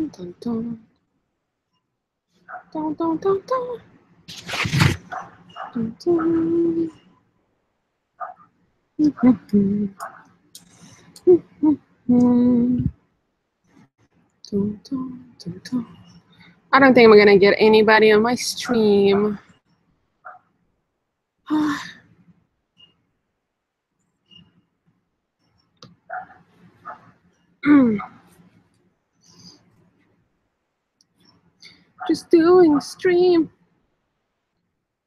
dun, dun. Dun, dun, dun, dun. Dun, dun. Dun, dun, dun, dun. I don't think I'm gonna get anybody on my stream. Just doing a stream.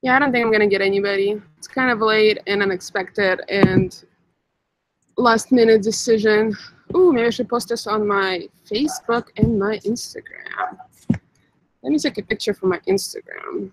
Yeah, I don't think I'm gonna get anybody. It's kind of late and unexpected and last minute decision. Ooh, maybe I should post this on my Facebook and my Instagram. Let me take a picture for my Instagram.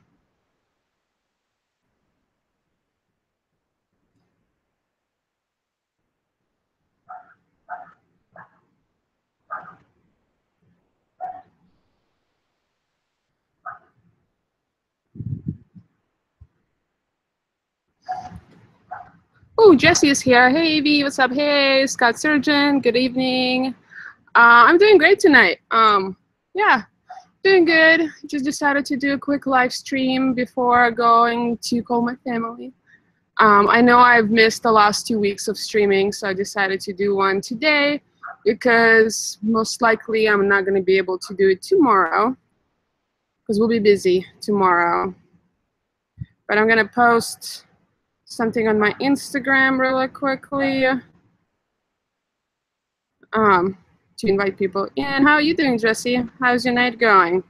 Oh, Jesse is here. Hey, Evie, what's up? Hey, Scott Surgeon, good evening. I'm doing great tonight. Yeah, doing good. Just decided to do a quick live stream before going to call my family. I know I've missed the last 2 weeks of streaming, so I decided to do one today because most likely I'm not going to be able to do it tomorrow because we'll be busy tomorrow. But I'm going to post something on my Instagram really quickly to invite people in. How are you doing, Jesse? How's your night going?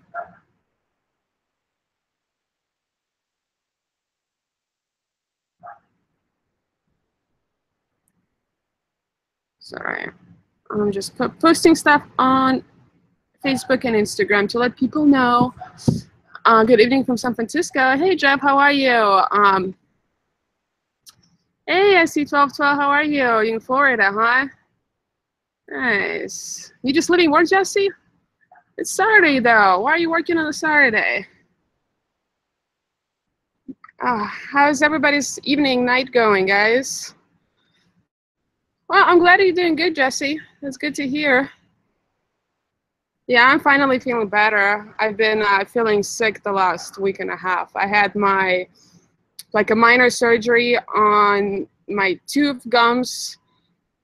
Sorry, I'm just posting stuff on Facebook and Instagram to let people know. Good evening from San Francisco. Hey, Jeb, how are you? Hey, I see 1212. How are you? You're in Florida, huh? Nice. You just leaving work, Jesse? It's Saturday, though. Why are you working on a Saturday? How's everybody's evening, night going, guys? Well, I'm glad you're doing good, Jesse. That's good to hear. Yeah, I'm finally feeling better. I've been feeling sick the last week and a half. I had a minor surgery on my tooth gums,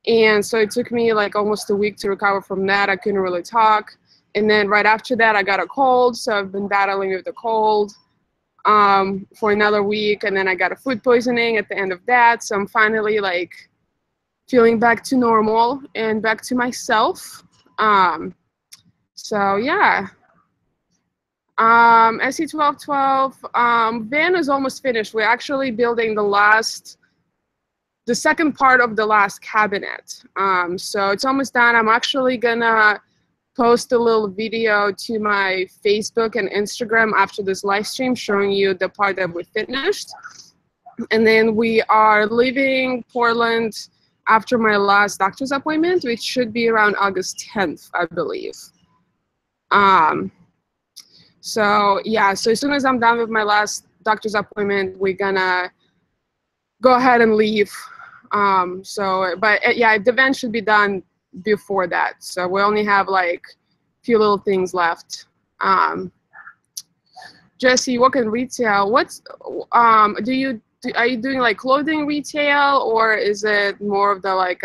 and so it took me like almost a week to recover from that. I couldn't really talk, and then right after that I got a cold, so I've been battling with the cold for another week, and then I got a food poisoning at the end of that, so I'm finally like feeling back to normal and back to myself. So yeah. SC1212, van is almost finished. We're actually building the second part of the last cabinet. So it's almost done. I'm actually gonna post a little video to my Facebook and Instagram after this live stream showing you the part that we finished. And then we are leaving Portland after my last doctor's appointment, which should be around August 10th, I believe. So yeah, so as soon as I'm done with my last doctor's appointment, we're gonna go ahead and leave. But yeah, the van should be done before that. So we only have like a few little things left. Jesse, you work in retail. Are you doing like clothing retail, or is it more of the like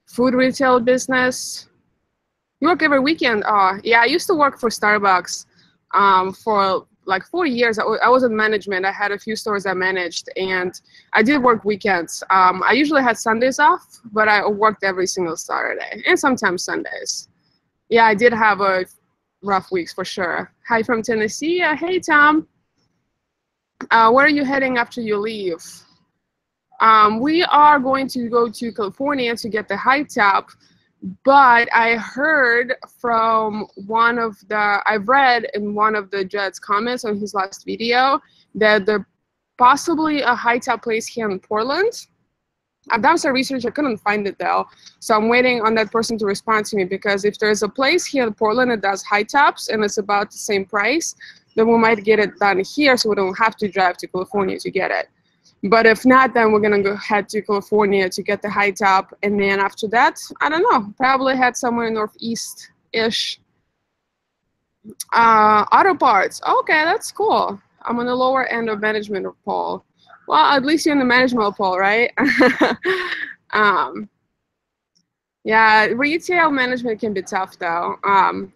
food retail business? You work every weekend. Yeah, I used to work for Starbucks for like 4 years. I was in management. I had a few stores I managed, and I did work weekends. I usually had Sundays off, but I worked every single Saturday and sometimes Sundays. Yeah, I did have a rough weeks for sure. Hi from Tennessee. Hey, Tom. Where are you heading after you leave? We are going to go to California to get the high top. But I heard from I've read in one of the Jed's comments on his last video that there possibly a high top place here in Portland. I've done some research, I couldn't find it though. So I'm waiting on that person to respond to me, because if there's a place here in Portland that does high tops and it's about the same price, then we might get it done here so we don't have to drive to California to get it. But if not, then we're gonna go head to California to get the high top, and then after that, I don't know, probably head somewhere northeast-ish Auto parts. Okay, that's cool. I'm on the lower end of management pole. Well, at least you're in the management pole, right? um, yeah, retail management can be tough though.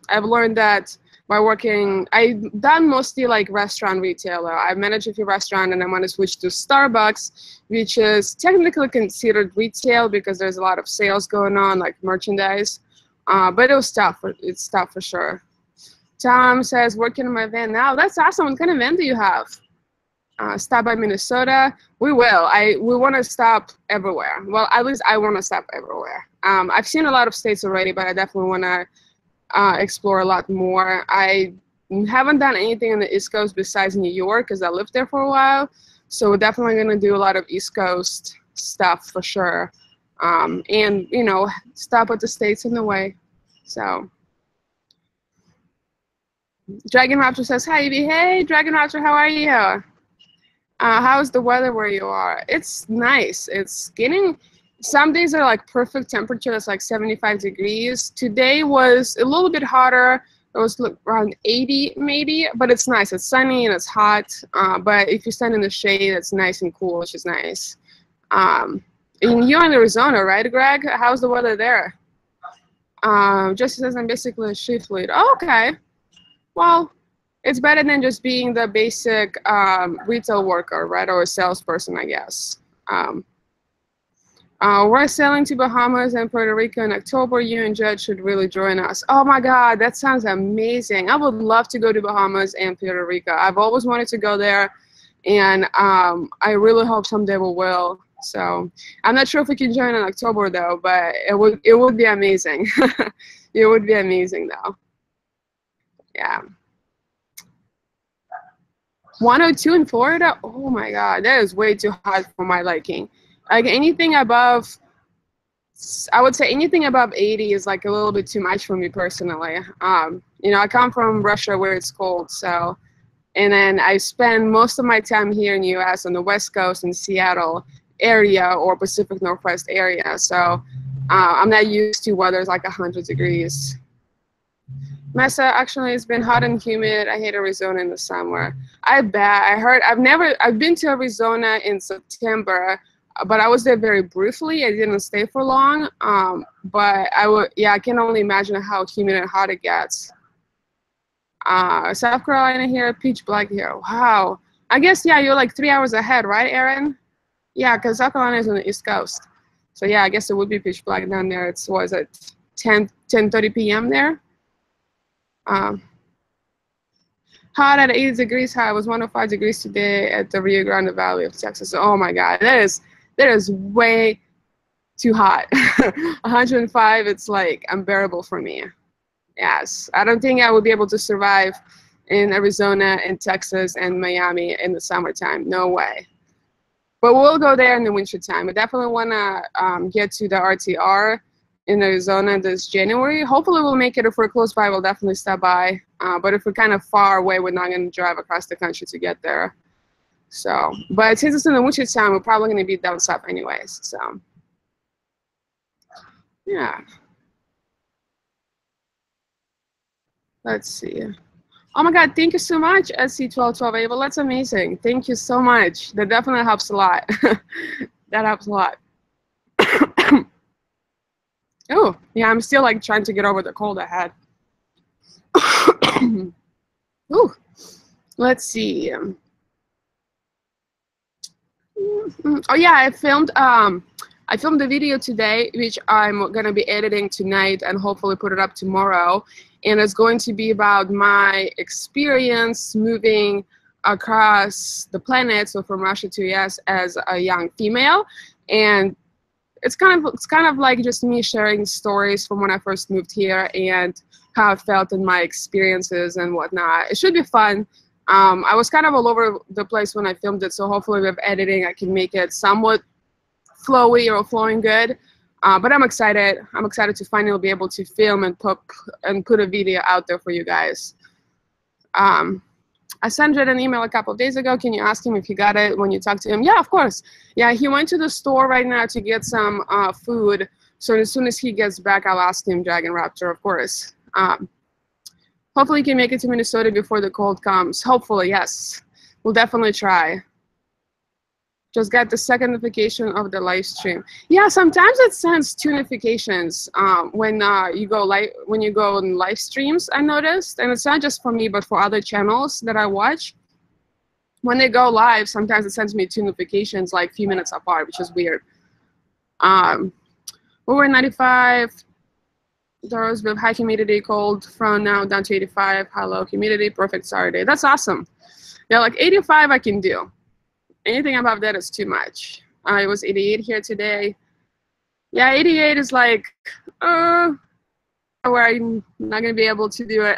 I've learned that by working, I've done mostly like restaurant retailer. I manage a few restaurants and I want to switch to Starbucks, which is technically considered retail because there's a lot of sales going on, like merchandise. But it was tough. It's tough for sure. Tom says, working in my van now. That's awesome. What kind of van do you have? Stop by Minnesota. We will. We want to stop everywhere. Well, at least I want to stop everywhere. I've seen a lot of states already, but I definitely want to explore a lot more. I haven't done anything on the East Coast besides New York because I lived there for a while. So we're definitely going to do a lot of East Coast stuff for sure. And, you know, stop at the states in the way. So Dragon Raptor says, hi, Evie. Hey, Dragon Raptor, how are you? How's the weather where you are? It's nice. It's getting, some days are like perfect temperature. It's like 75 degrees. Today was a little bit hotter. It was around 80 maybe, but it's nice. It's sunny and it's hot. But if you stand in the shade, it's nice and cool, which is nice. And you're in Arizona, right, Greg? How's the weather there? Jesse says I'm basically a shift lead. Oh, okay. Well, it's better than just being the basic retail worker, right, or a salesperson, I guess. We're sailing to Bahamas and Puerto Rico in October. You and Judge should really join us. Oh my God, that sounds amazing. I would love to go to Bahamas and Puerto Rico. I've always wanted to go there, and I really hope someday we will. So I'm not sure if we can join in October though, but it would be amazing. It would be amazing though. Yeah. 102 in Florida? Oh my God, that is way too hot for my liking. Like anything above, I would say anything above 80 is like a little bit too much for me personally. You know, I come from Russia where it's cold, so, and then I spend most of my time here in the US on the West Coast in Seattle area or Pacific Northwest area. So I'm not used to weather like 100 degrees. Mesa, actually, it's been hot and humid. I hate Arizona in the summer. I bet. I've been to Arizona in September, but I was there very briefly. I didn't stay for long. But I can only imagine how humid and hot it gets. South Carolina here, pitch black here. Wow. I guess, yeah, you're like 3 hours ahead, right, Aaron? Yeah, because South Carolina is on the East Coast. So yeah, I guess it would be pitch black down there. It's, what is it, 10:30 p.m. there? Hot at 80 degrees high. It was 105 degrees today at the Rio Grande Valley of Texas. Oh my God, that is way too hot. 105, it's like unbearable for me. Yes, I don't think I would be able to survive in Arizona and Texas and Miami in the summertime. No way. But we'll go there in the winter time. I definitely want to get to the RTR in Arizona this January. Hopefully we'll make it. If we're close by, we'll definitely stop by. But if we're kind of far away, we're not going to drive across the country to get there. So, but since it's in the winter time, we're probably going to be down south anyways. So, yeah. Let's see. Oh my God, thank you so much, SC1212 Ava. That's amazing. Thank you so much. That definitely helps a lot. That helps a lot. Oh, yeah, I'm still like trying to get over the cold I had. Ooh, let's see. Oh yeah, I filmed the video today, which I'm gonna be editing tonight and hopefully put it up tomorrow. And it's going to be about my experience moving across the planet, so from Russia to US as a young female. And it's kind of like just me sharing stories from when I first moved here and how I felt in my experiences and whatnot. It should be fun. I was kind of all over the place when I filmed it, so hopefully with editing I can make it somewhat flowy or flowing good. But I'm excited. I'm excited to finally be able to film and put a video out there for you guys. I sent Jed an email a couple of days ago. Can you ask him if he got it when you talked to him? Yeah, of course. Yeah, he went to the store right now to get some food. So as soon as he gets back, I'll ask him, Dragon Raptor, of course. Hopefully you can make it to Minnesota before the cold comes. Hopefully, yes. We'll definitely try. Just got the second notification of the live stream. Yeah, sometimes it sends two notifications when you go on live streams. I noticed, and it's not just for me, but for other channels that I watch. When they go live, sometimes it sends me two notifications like a few minutes apart, which is weird. Over 95. Doors with high humidity, cold from now down to 85. High low humidity, perfect Saturday. That's awesome. Yeah, like 85 I can do. Anything above that is too much. It was 88 here today. Yeah, 88 is like, where I'm not gonna be able to do it.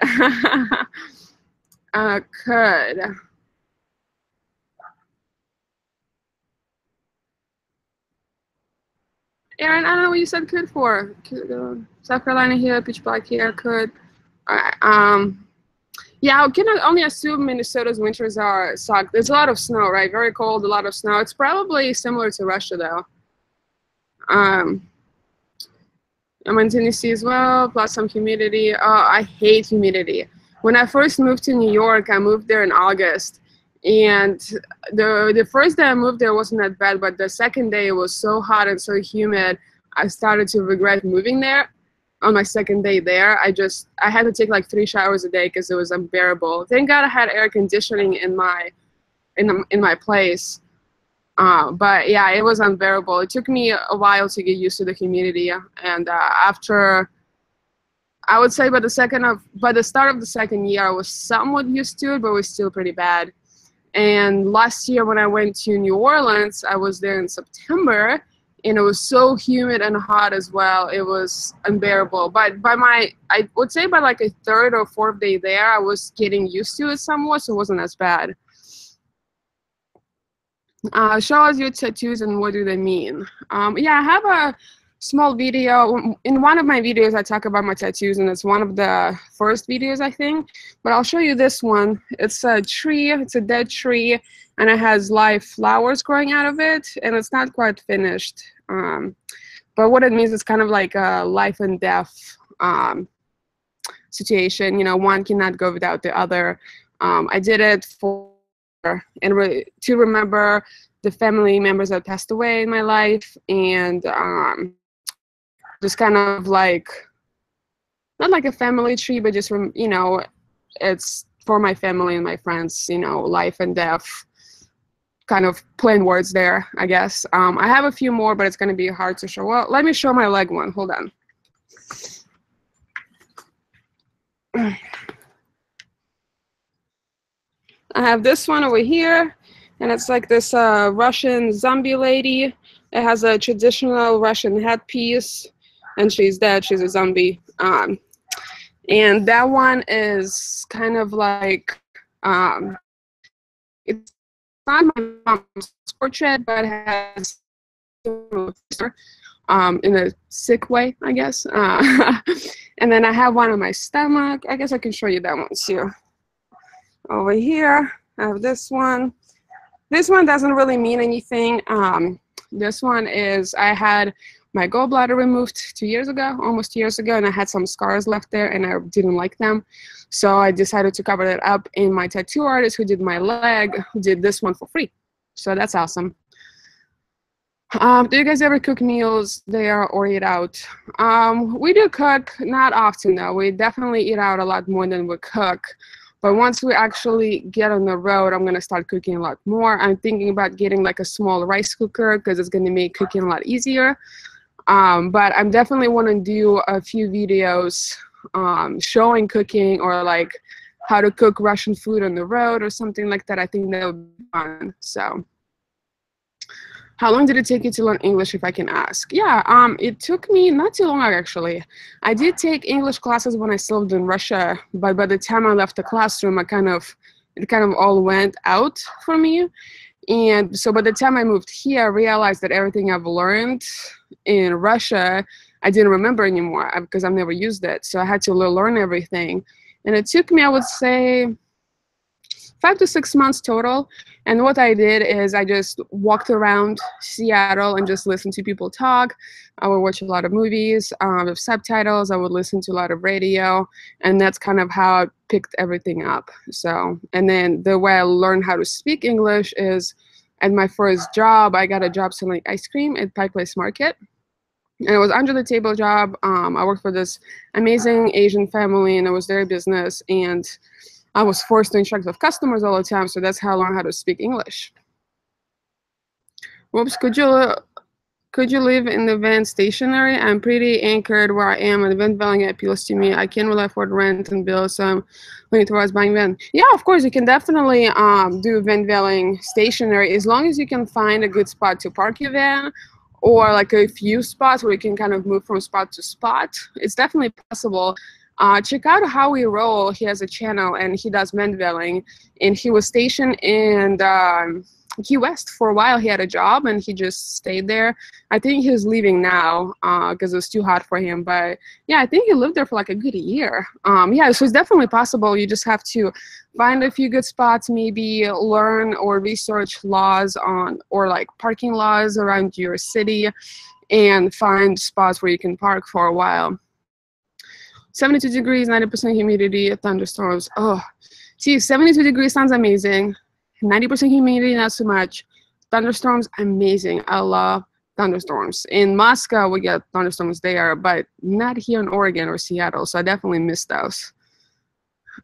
Could. Aaron, I don't know what you said could for. South Carolina here, pitch black here, could. All right. Yeah, I can only assume Minnesota's winters suck. There's a lot of snow, right? Very cold, a lot of snow. It's probably similar to Russia, though. I'm in Tennessee as well, plus some humidity. Oh, I hate humidity. When I first moved to New York, I moved there in August. And the first day I moved there wasn't that bad, but the second day it was so hot and so humid, I started to regret moving there. On my second day there, I had to take like 3 showers a day because it was unbearable. Thank God I had air conditioning in my place. But yeah, it was unbearable. It took me a while to get used to the humidity, and after, I would say by the start of the second year, I was somewhat used to it, but it was still pretty bad. And last year when I went to New Orleans, I was there in September, and it was so humid and hot as well. It was unbearable. But I would say by like a third or fourth day there, I was getting used to it somewhat, so it wasn't as bad. Show us your tattoos and what do they mean? Yeah, I have a small video. In one of my videos, I talk about my tattoos, and it's one of the first videos, I think. But I'll show you this one. It's a tree. It's a dead tree, and it has live flowers growing out of it, and it's not quite finished. But what it means is kind of like a life and death situation. You know, one cannot go without the other. I did it to remember the family members that passed away in my life, and just kind of like, not like a family tree, but just from, you know, it's for my family and my friends, you know, life and death, kind of plain words there, I guess. I have a few more, but it's going to be hard to show. Well, let me show my leg one. Hold on. I have this one over here, and it's like this Russian zombie lady. It has a traditional Russian headpiece, and she's dead. She's a zombie. And that one is kind of like, it's not my mom's portrait, but it has in a sick way, I guess. And then I have one on my stomach. I guess I can show you that one too. Over here, I have this one. This one doesn't really mean anything. This one is, I had my gallbladder removed 2 years ago, almost 2 years ago, and I had some scars left there, and I didn't like them. So I decided to cover that up, and my tattoo artist who did my leg did this one for free. So that's awesome. Do you guys ever cook meals there or eat out? We do cook, not often though. We definitely eat out a lot more than we cook. But once we actually get on the road, I'm going to start cooking a lot more. I'm thinking about getting like a small rice cooker because it's going to make cooking a lot easier. But I'm definitely want to do a few videos showing cooking, or like how to cook Russian food on the road or something like that. I think that would be fun. So how long did it take you to learn English, if I can ask? Yeah, it took me not too long, actually. I did take English classes when I still lived in Russia, but by the time I left the classroom, it kind of all went out for me. And so by the time I moved here, I realized that everything I've learned in Russia, I didn't remember anymore because I've never used it. So I had to learn everything. And it took me, I would say, 5 to 6 months total. And what I did is I just walked around Seattle and just listened to people talk. I would watch a lot of movies with subtitles. I would listen to a lot of radio, and that's kind of how I picked everything up. So, and then the way I learned how to speak English is at my first job. I got a job selling ice cream at Pike Place Market. And it was under the table job. I worked for this amazing Asian family, and it was their business. And I was forced to interact with customers all the time, so that's how I learned how to speak English. Whoops, could you live in the van stationary? I'm pretty anchored where I am, and the van valuing appeals to me. I can't really afford rent and bills, so I'm leaning towards buying van. Yeah, of course, you can definitely do van valuing stationary as long as you can find a good spot to park your van, or like a few spots where you can kind of move from spot to spot. It's definitely possible. Check out How We Roll. He has a channel and he does van veiling, and he was stationed in Key West for a while. He had a job and he just stayed there. I think he's leaving now because it was too hot for him, but yeah, I think he lived there for like a good year. Yeah, so it's definitely possible. You just have to find a few good spots, maybe learn or research laws on, or like parking laws around your city, and find spots where you can park for a while. 72 degrees, 90% humidity, thunderstorms. Oh, see, 72 degrees sounds amazing. 90% humidity, not so much. Thunderstorms, amazing. I love thunderstorms. In Moscow, we get thunderstorms there, but not here in Oregon or Seattle, so I definitely miss those.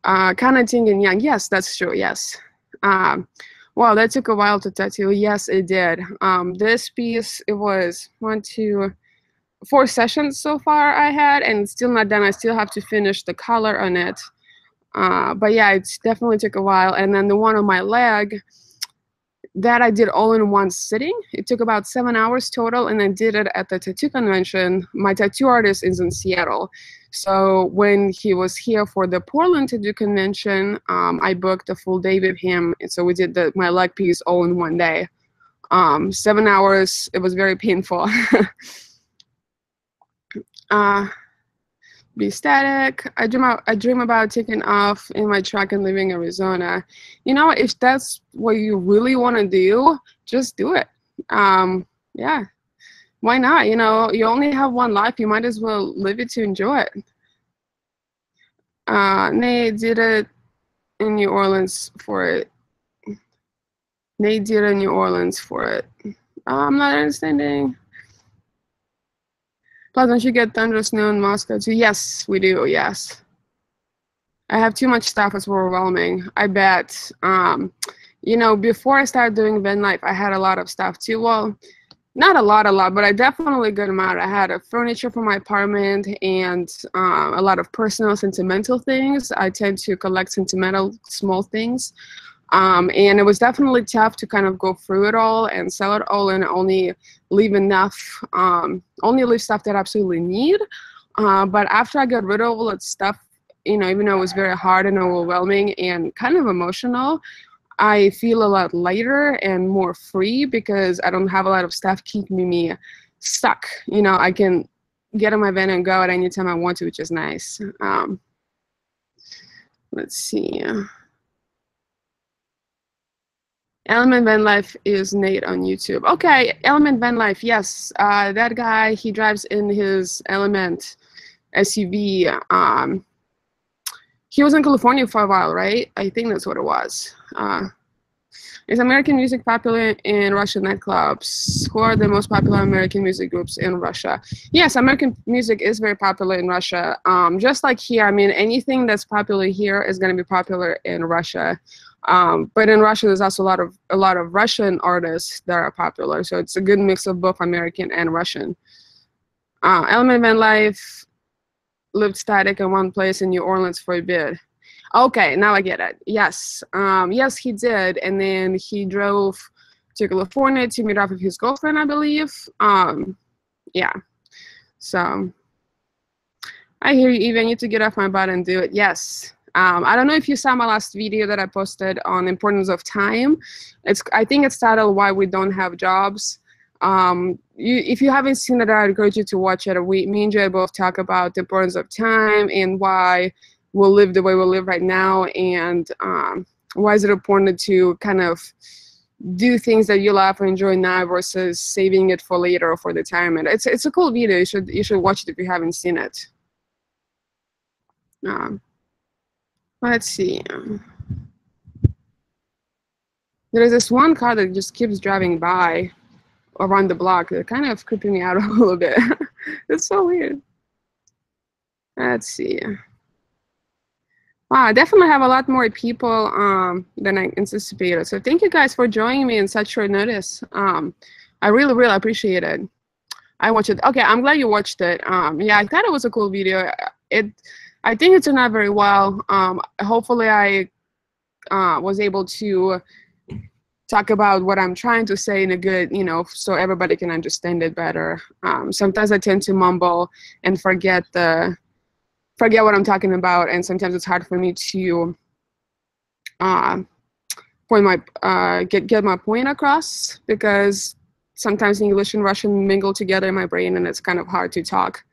Kind of Ting and Yang, yes, that's true, yes. Wow, that took a while to tattoo. Yes, it did. This piece, it was 4 sessions so far I had, and it's still not done. I still have to finish the color on it. But yeah, it definitely took a while. And then the one on my leg, that I did all in one sitting. It took about 7 hours total, and I did it at the tattoo convention. My tattoo artist is in Seattle. So when he was here for the Portland tattoo convention, I booked a full day with him. And so we did my leg piece all in one day. 7 hours, it was very painful. Be static. I dream about taking off in my truck and leaving Arizona. You know, if that's what you really want to do, just do it. Yeah, why not? You know, you only have one life. You might as well live it to enjoy it. Nate did it in New Orleans for it. Nate did it in New Orleans for it. I'm not understanding. Plus, don't you get thunder snow in Moscow too? Yes, we do, yes. I have too much stuff, it's overwhelming, I bet. You know, before I started doing van life, I had a lot of stuff too. Well, not a lot, but I definitely a good amount. I had a furniture for my apartment and a lot of personal, sentimental things. I tend to collect sentimental, small things. And it was definitely tough to kind of go through it all and sell it all and only leave enough, only leave stuff that I absolutely need. But after I got rid of all that stuff, you know, even though it was very hard and overwhelming and kind of emotional, I feel a lot lighter and more free because I don't have a lot of stuff keeping me stuck. You know, I can get in my van and go at any time I want to, which is nice. Let's see. Element Van Life is Nate on YouTube. Okay, Element Van Life, yes. That guy, he drives in his Element SUV. He was in California for a while, right? I think that's what it was. Is American music popular in Russian nightclubs? Who are the most popular American music groups in Russia? Yes, American music is very popular in Russia. Just like here, I mean, anything that's popular here is going to be popular in Russia. But in Russia, there's also a lot of Russian artists that are popular. So it's a good mix of both American and Russian. Element Van Life lived static in one place in New Orleans for a bit. Okay, now I get it. Yes, yes, he did, and then he drove to California to meet up with his girlfriend, I believe. Yeah. So I hear you, Evie. I need to get off my butt and do it. Yes. I don't know if you saw my last video that I posted on the importance of time. I think it's titled "Why We Don't Have Jobs." If you haven't seen it, I encourage you to watch it. Me and Jay both talk about the importance of time and why we'll live the way we live right now, and why is it important to kind of do things that you love or enjoy now versus saving it for later or for retirement. It's a cool video. You should watch it if you haven't seen it. Let's see. There is this one car that just keeps driving by around the block. They're kind of creeping me out a little bit. It's so weird. Let's see. Wow, I definitely have a lot more people than I anticipated. So thank you guys for joining me in such short notice. I really, really appreciate it. I watched it. Okay, I'm glad you watched it. Yeah, I thought it was a cool video. I think it turned out very well. Hopefully I was able to talk about what I'm trying to say in a good, so everybody can understand it better. Sometimes I tend to mumble and forget what I'm talking about, and sometimes it's hard for me to get my point across, because sometimes English and Russian mingle together in my brain, and it's kind of hard to talk.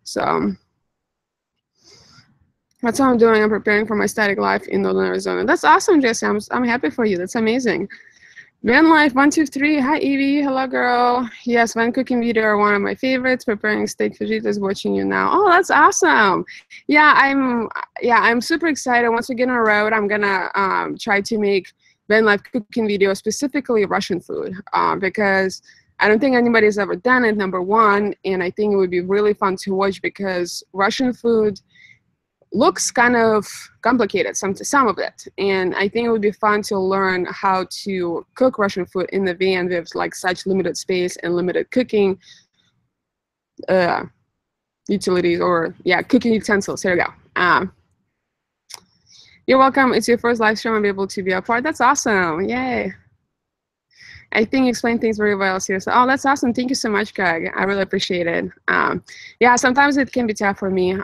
So that's how I'm doing. I'm preparing for my static life in Northern Arizona. That's awesome, Jesse. I'm happy for you. That's amazing. Van Life 123. Hi, Evie. Hello, girl. Yes, van cooking video are one of my favorites. Preparing steak fajitas, watching you now. Oh, that's awesome. Yeah, I'm super excited. Once we get on the road, I'm gonna try to make van life cooking video, specifically Russian food, because I don't think anybody's ever done it, number one, and I think it would be really fun to watch, because Russian food looks kind of complicated, some of it, and I think it would be fun to learn how to cook Russian food in the van with like such limited space and limited cooking utilities, or cooking utensils. Here we go. You're welcome. It's your first live stream. I'm able to be a part. That's awesome. Yay. I think you explained things very well, seriously. Oh, that's awesome. Thank you so much, Greg. I really appreciate it. Yeah, sometimes it can be tough for me.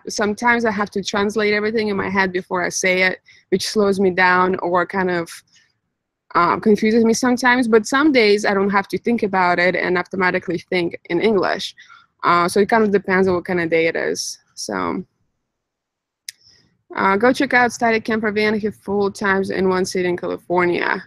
Sometimes I have to translate everything in my head before I say it, which slows me down or kind of confuses me sometimes. But some days I don't have to think about it and automatically think in English. So it kind of depends on what kind of day it is. So go check out Static Camper Van. He full times in one city in California.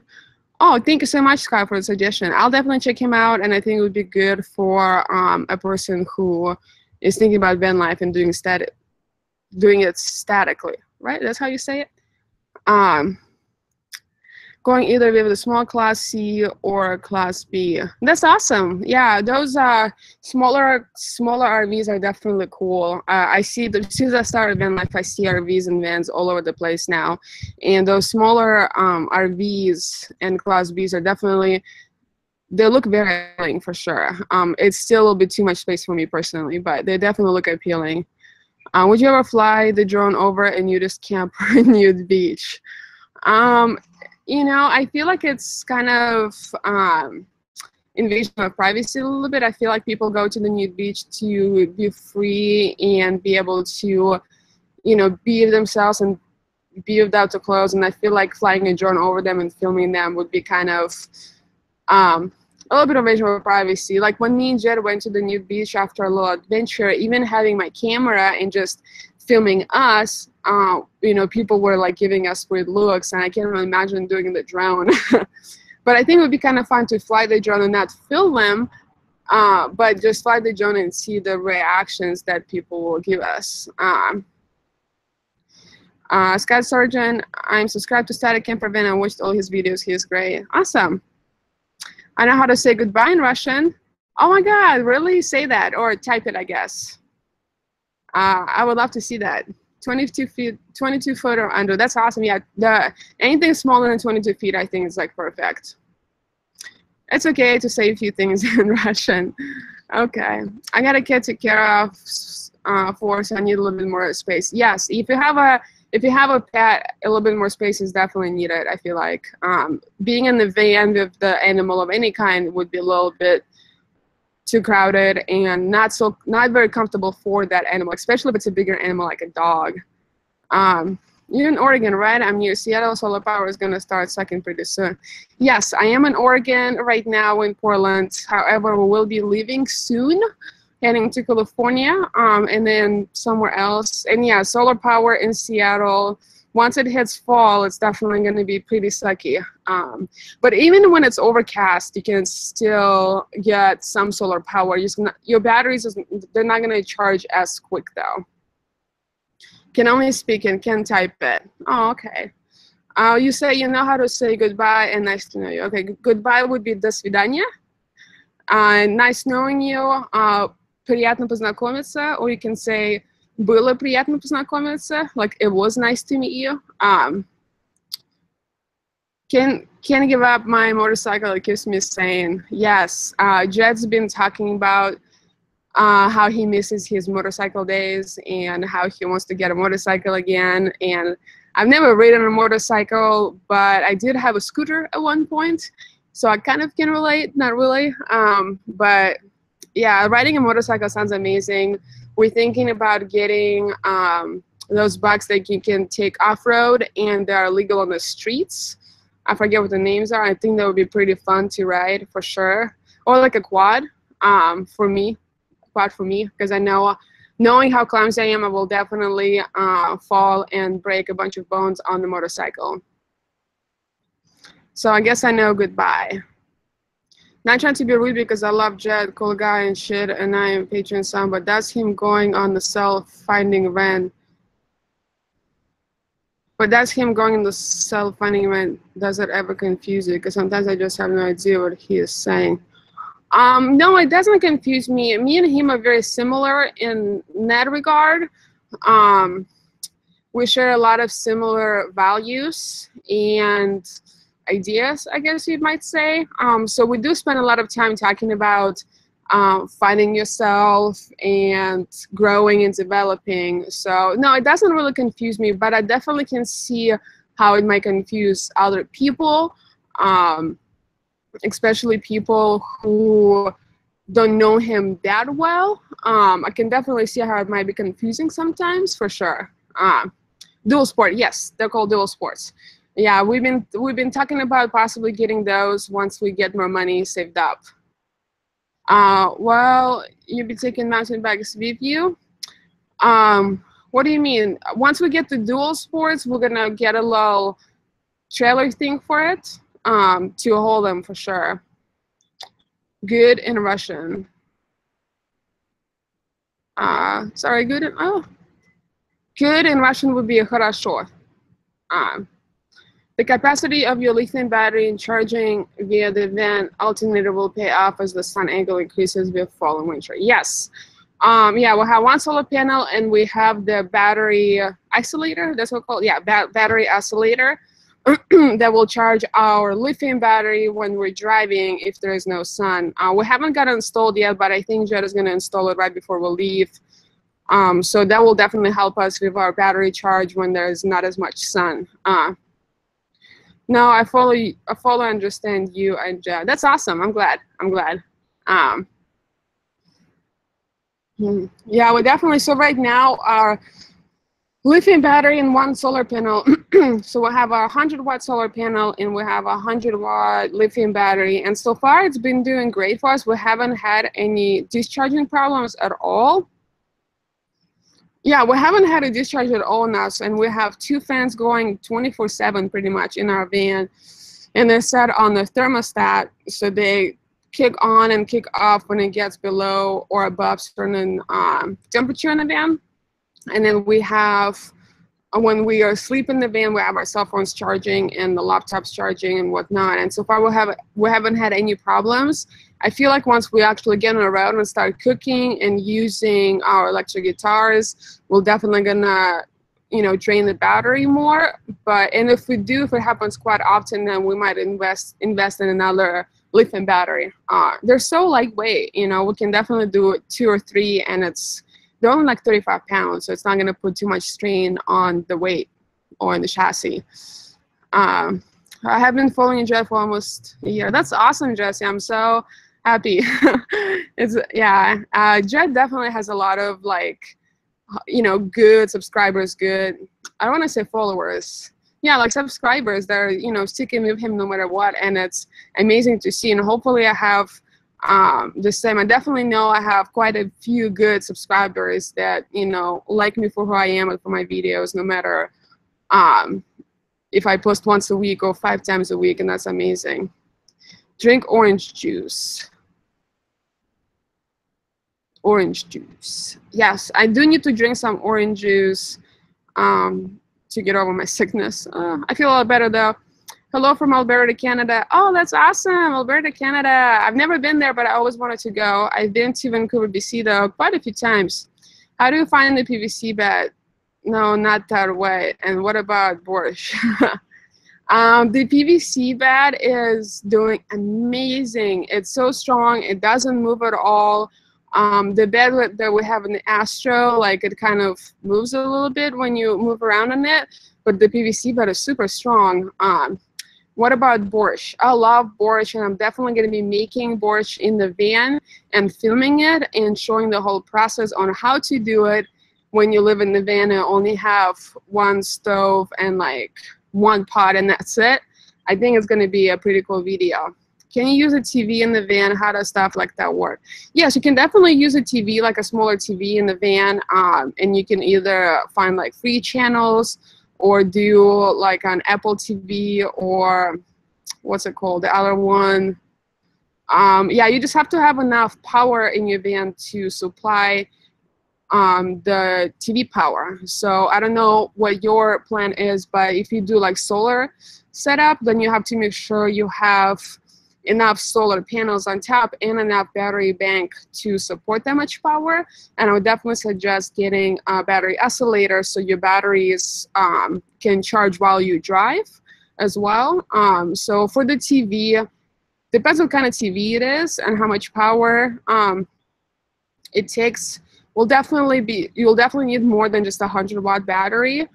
Oh, thank you so much, Scott, for the suggestion. I'll definitely check him out, and I think it would be good for a person who is thinking about van life and doing it statically, right? That's how you say it? Going either with a small Class C or Class B. That's awesome. Yeah, those smaller RVs are definitely cool. I see, since I started van life, I see RVs and vans all over the place now. And those smaller RVs and Class Bs are definitely, they look very appealing for sure. It's still a little bit too much space for me personally, but they definitely look appealing. Would you ever fly the drone over a nudist camp or a nude beach? I feel like it's kind of invasion of privacy a little bit. I feel like people go to the nude beach to be free and be able to, be themselves and be without the clothes. And I feel like flying a drone over them and filming them would be kind of a little bit of invasion of privacy. Like when me and Jed went to the nude beach after a little adventure, even having my camera and just filming us, people were like giving us weird looks, and I can't really imagine doing the drone. But I think it would be kind of fun to fly the drone and not film them, but just fly the drone and see the reactions that people will give us. Scott Sargent, I'm subscribed to Static Camper Van. I watched all his videos. He is great. Awesome. I know how to say goodbye in Russian. Oh my God, really? Say that, or type it, I guess. I would love to see that. 22 foot or under. That's awesome. Yeah, anything smaller than 22 feet, I think is like perfect. It's okay to say a few things in Russian. Okay, I got a kid to take care of, so I need a little bit more space. Yes, if you have a pet, a little bit more space is definitely needed. I feel like being in the van with the animal of any kind would be a little bit too crowded and not very comfortable for that animal, especially if it's a bigger animal like a dog. You're in Oregon, right? I'm near Seattle. Solar power is going to start sucking pretty soon. Yes, I am in Oregon right now in Portland. However, we will be leaving soon, heading to California, and then somewhere else. And yeah, solar power in Seattle once it hits fall, it's definitely going to be pretty sucky. But even when it's overcast, you can still get some solar power. Your batteries, they're not going to charge as quick though. Can only speak and can type it. Oh, okay. You say you know how to say goodbye and nice to know you. Okay, goodbye would be до свидания. Nice knowing you. Приятно познакомиться. Or you can say было приятно познакомиться. Like it was nice to meet you. Can't give up my motorcycle. It keeps me sane. Yes. Jed's been talking about how he misses his motorcycle days and how he wants to get a motorcycle again. And I've never ridden a motorcycle, but I did have a scooter at one point, so I kind of can relate, not really. But yeah, riding a motorcycle sounds amazing. We're thinking about getting those bikes that you can take off-road and they're legal on the streets. I forget what the names are. I think that would be pretty fun to ride for sure. Or like a quad for me. Because I know, knowing how clumsy I am, I will definitely fall and break a bunch of bones on the motorcycle. So I guess I know goodbye. Not trying to be rude because I love Jed, cool guy and shit, and I am Patreon son, but that's him going on the self-finding rant. But that's him going on the self-finding rant. Does it ever confuse you? Because sometimes I just have no idea what he is saying. No, it doesn't confuse me. Me and him are very similar in that regard. We share a lot of similar values and ideas, I guess you might say. So we do spend a lot of time talking about finding yourself and growing and developing. So no, it doesn't really confuse me, but I definitely can see how it might confuse other people. Especially people who don't know him that well. I can definitely see how it might be confusing sometimes, for sure. Dual sport, yes, they're called dual sports. Yeah, we've been talking about possibly getting those once we get more money saved up. Well, you'll be taking mountain bikes with you. What do you mean? Once we get the dual sports, we're gonna get a little trailer thing for it. To hold them for sure. Good in Russian. Sorry, good in Russian would be хорошо. The capacity of your lithium battery in charging via the van alternator will pay off as the sun angle increases with fall and winter. Yes. Yeah, we'll have one solar panel and we have the battery isolator. That's what it's called. Yeah, battery isolator. That will charge our lithium battery when we're driving if there is no sun. We haven't got it installed yet, but I think Jed is going to install it right before we leave. So that will definitely help us with our battery charge when there's not as much sun. No, I fully understand you and Jed. That's awesome. I'm glad. Yeah, we definitely. So right now our lithium battery and one solar panel. So we'll have a 100-watt solar panel and we have a 100-watt lithium battery. And so far it's been doing great for us. We haven't had any discharging problems at all. Yeah, we haven't had a discharge at all now. And we have 2 fans going 24/7 pretty much in our van. And they're set on the thermostat. So they kick on and kick off when it gets below or above certain temperature in the van. And then we have, when we are asleep in the van, we have our cell phones charging and the laptops charging and whatnot. And so far we haven't had any problems. I feel like once we actually get on the road and start cooking and using our electric guitars, we're definitely gonna, drain the battery more. And if we do, if it happens quite often, then we might invest in another lithium battery. They're so lightweight, we can definitely do 2 or 3, and they're only like 35 pounds, so it's not going to put too much strain on the weight or in the chassis. I have been following Jed for almost a year. That's awesome, Jesse. I'm so happy. Jed definitely has a lot of good subscribers, I don't want to say followers. Yeah, like subscribers that are, sticking with him no matter what, and it's amazing to see. And hopefully I have the same. I definitely know I have quite a few good subscribers that like me for who I am and for my videos, no matter if I post once a week or 5 times a week, and that's amazing. Drink orange juice. Orange juice. Yes, I do need to drink some orange juice to get over my sickness. I feel a lot better though. Hello from Alberta, Canada. Oh, that's awesome, Alberta, Canada. I've never been there, but I always wanted to go. I've been to Vancouver, BC though, quite a few times. How do you find the PVC bed? No, not that way. And what about borscht? The PVC bed is doing amazing. It's so strong. It doesn't move at all. The bed that we have in the Astro, like it kind of moves a little bit when you move around on it, but the PVC bed is super strong. What about borscht? I love borscht, and I'm definitely going to be making borscht in the van and filming it and showing the whole process on how to do it when you live in the van and only have one stove and like one pot and that's it. I think it's going to be a pretty cool video. Can you use a TV in the van? How does stuff like that work? Yes, you can definitely use a TV, like a smaller TV in the van, and you can either find like free channels or do like an Apple TV or what's it called, the other one. Yeah, you just have to have enough power in your van to supply the TV power. So I don't know what your plan is, but if you do like solar setup, then you have to make sure you have enough solar panels on top and enough battery bank to support that much power. And I would definitely suggest getting a battery oscillator so your batteries can charge while you drive as well. So for the TV, depends what kind of TV it is and how much power it takes. You'll definitely need more than just a 100-watt battery.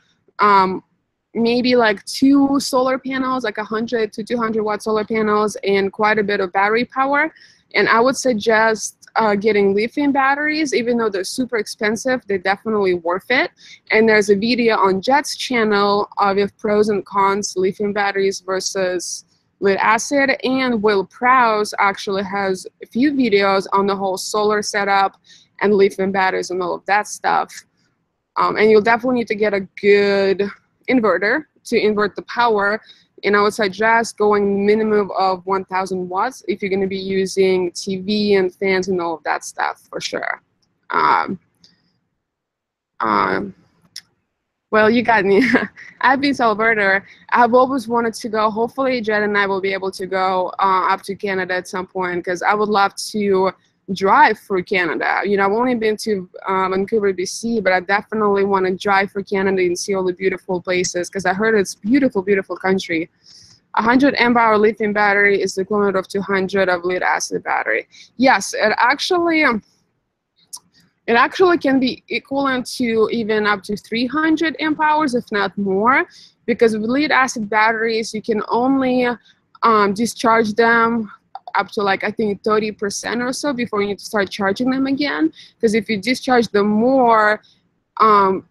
Maybe like 2 solar panels, like 100 to 200-watt solar panels, and quite a bit of battery power. And I would suggest getting lithium batteries, even though they're super expensive, they're definitely worth it. And there's a video on Jet's channel of pros and cons lithium batteries versus lead acid, and Will Prowse actually has a few videos on the whole solar setup and lithium batteries and all of that stuff. And you'll definitely need to get a good inverter to invert the power, and I would suggest going minimum of 1,000 watts if you're going to be using TV and fans and all of that stuff for sure. Well, you got me. I've been to Alberta. I've always wanted to go. Hopefully Jed and I will be able to go up to Canada at some point, because I would love to drive through Canada. You know, I've only been to Vancouver, BC, but I definitely want to drive through Canada and see all the beautiful places, because I heard it's beautiful, beautiful country. 100 amp-hour lithium battery is the equivalent of 200 of lead acid battery. Yes, it actually can be equivalent to even up to 300 amp hours, if not more, because with lead acid batteries, you can only discharge them up to like I think 30% or so before you need to start charging them again. Because if you discharge them more,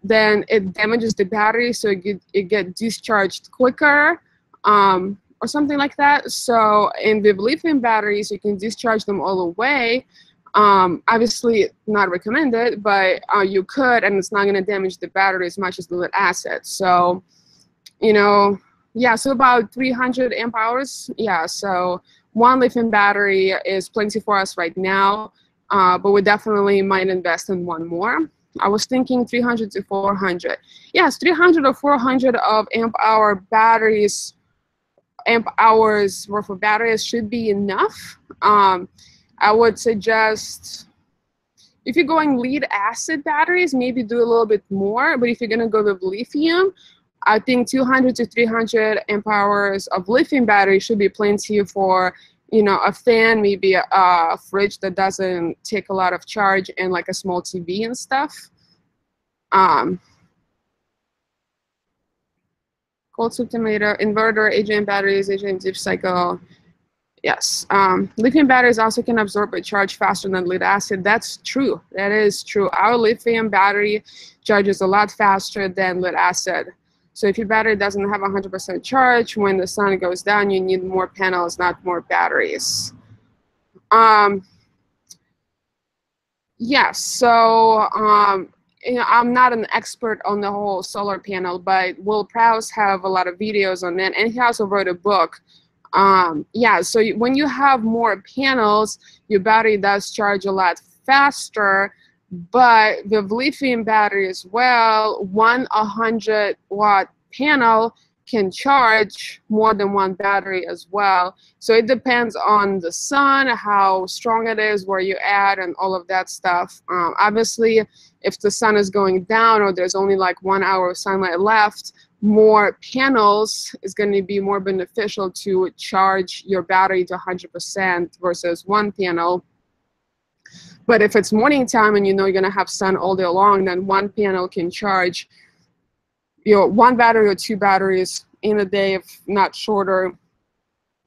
then it damages the battery, so it get discharged quicker, or something like that. So in the lithium batteries, you can discharge them all the way. Obviously not recommended, but you could, and it's not going to damage the battery as much as the lead acid. So, you know, yeah, so about 300 amp hours. Yeah, so one lithium battery is plenty for us right now, but we definitely might invest in one more. I was thinking 300 to 400. Yes, 300 or 400 of amp hours worth of batteries should be enough. I would suggest, if you're going lead acid batteries, maybe do a little bit more. But if you're going to go with lithium, I think 200 to 300 amp hours of lithium battery should be plenty for, you know, a fan, maybe a fridge that doesn't take a lot of charge, and like a small TV and stuff. Cold soup tomato, inverter, AGM batteries, AGM deep cycle. Yes, lithium batteries also can absorb a charge faster than lead acid. That's true. That is true. Our lithium battery charges a lot faster than lead acid. So if your battery doesn't have 100% charge, when the sun goes down, you need more panels, not more batteries. Yes, so I'm not an expert on the whole solar panel, but Will Prowse have a lot of videos on that, and he also wrote a book. Yeah, so when you have more panels, your battery does charge a lot faster, but with lithium battery as well, one 100-watt panel can charge more than one battery as well. So it depends on the sun, how strong it is, where you're at, and all of that stuff. Obviously, if the sun is going down or there's only like 1 hour of sunlight left, more panels is going to be more beneficial to charge your battery to 100% versus one panel. But if it's morning time and you know you're going to have sun all day long, then one panel can charge one battery or two batteries in a day, if not shorter.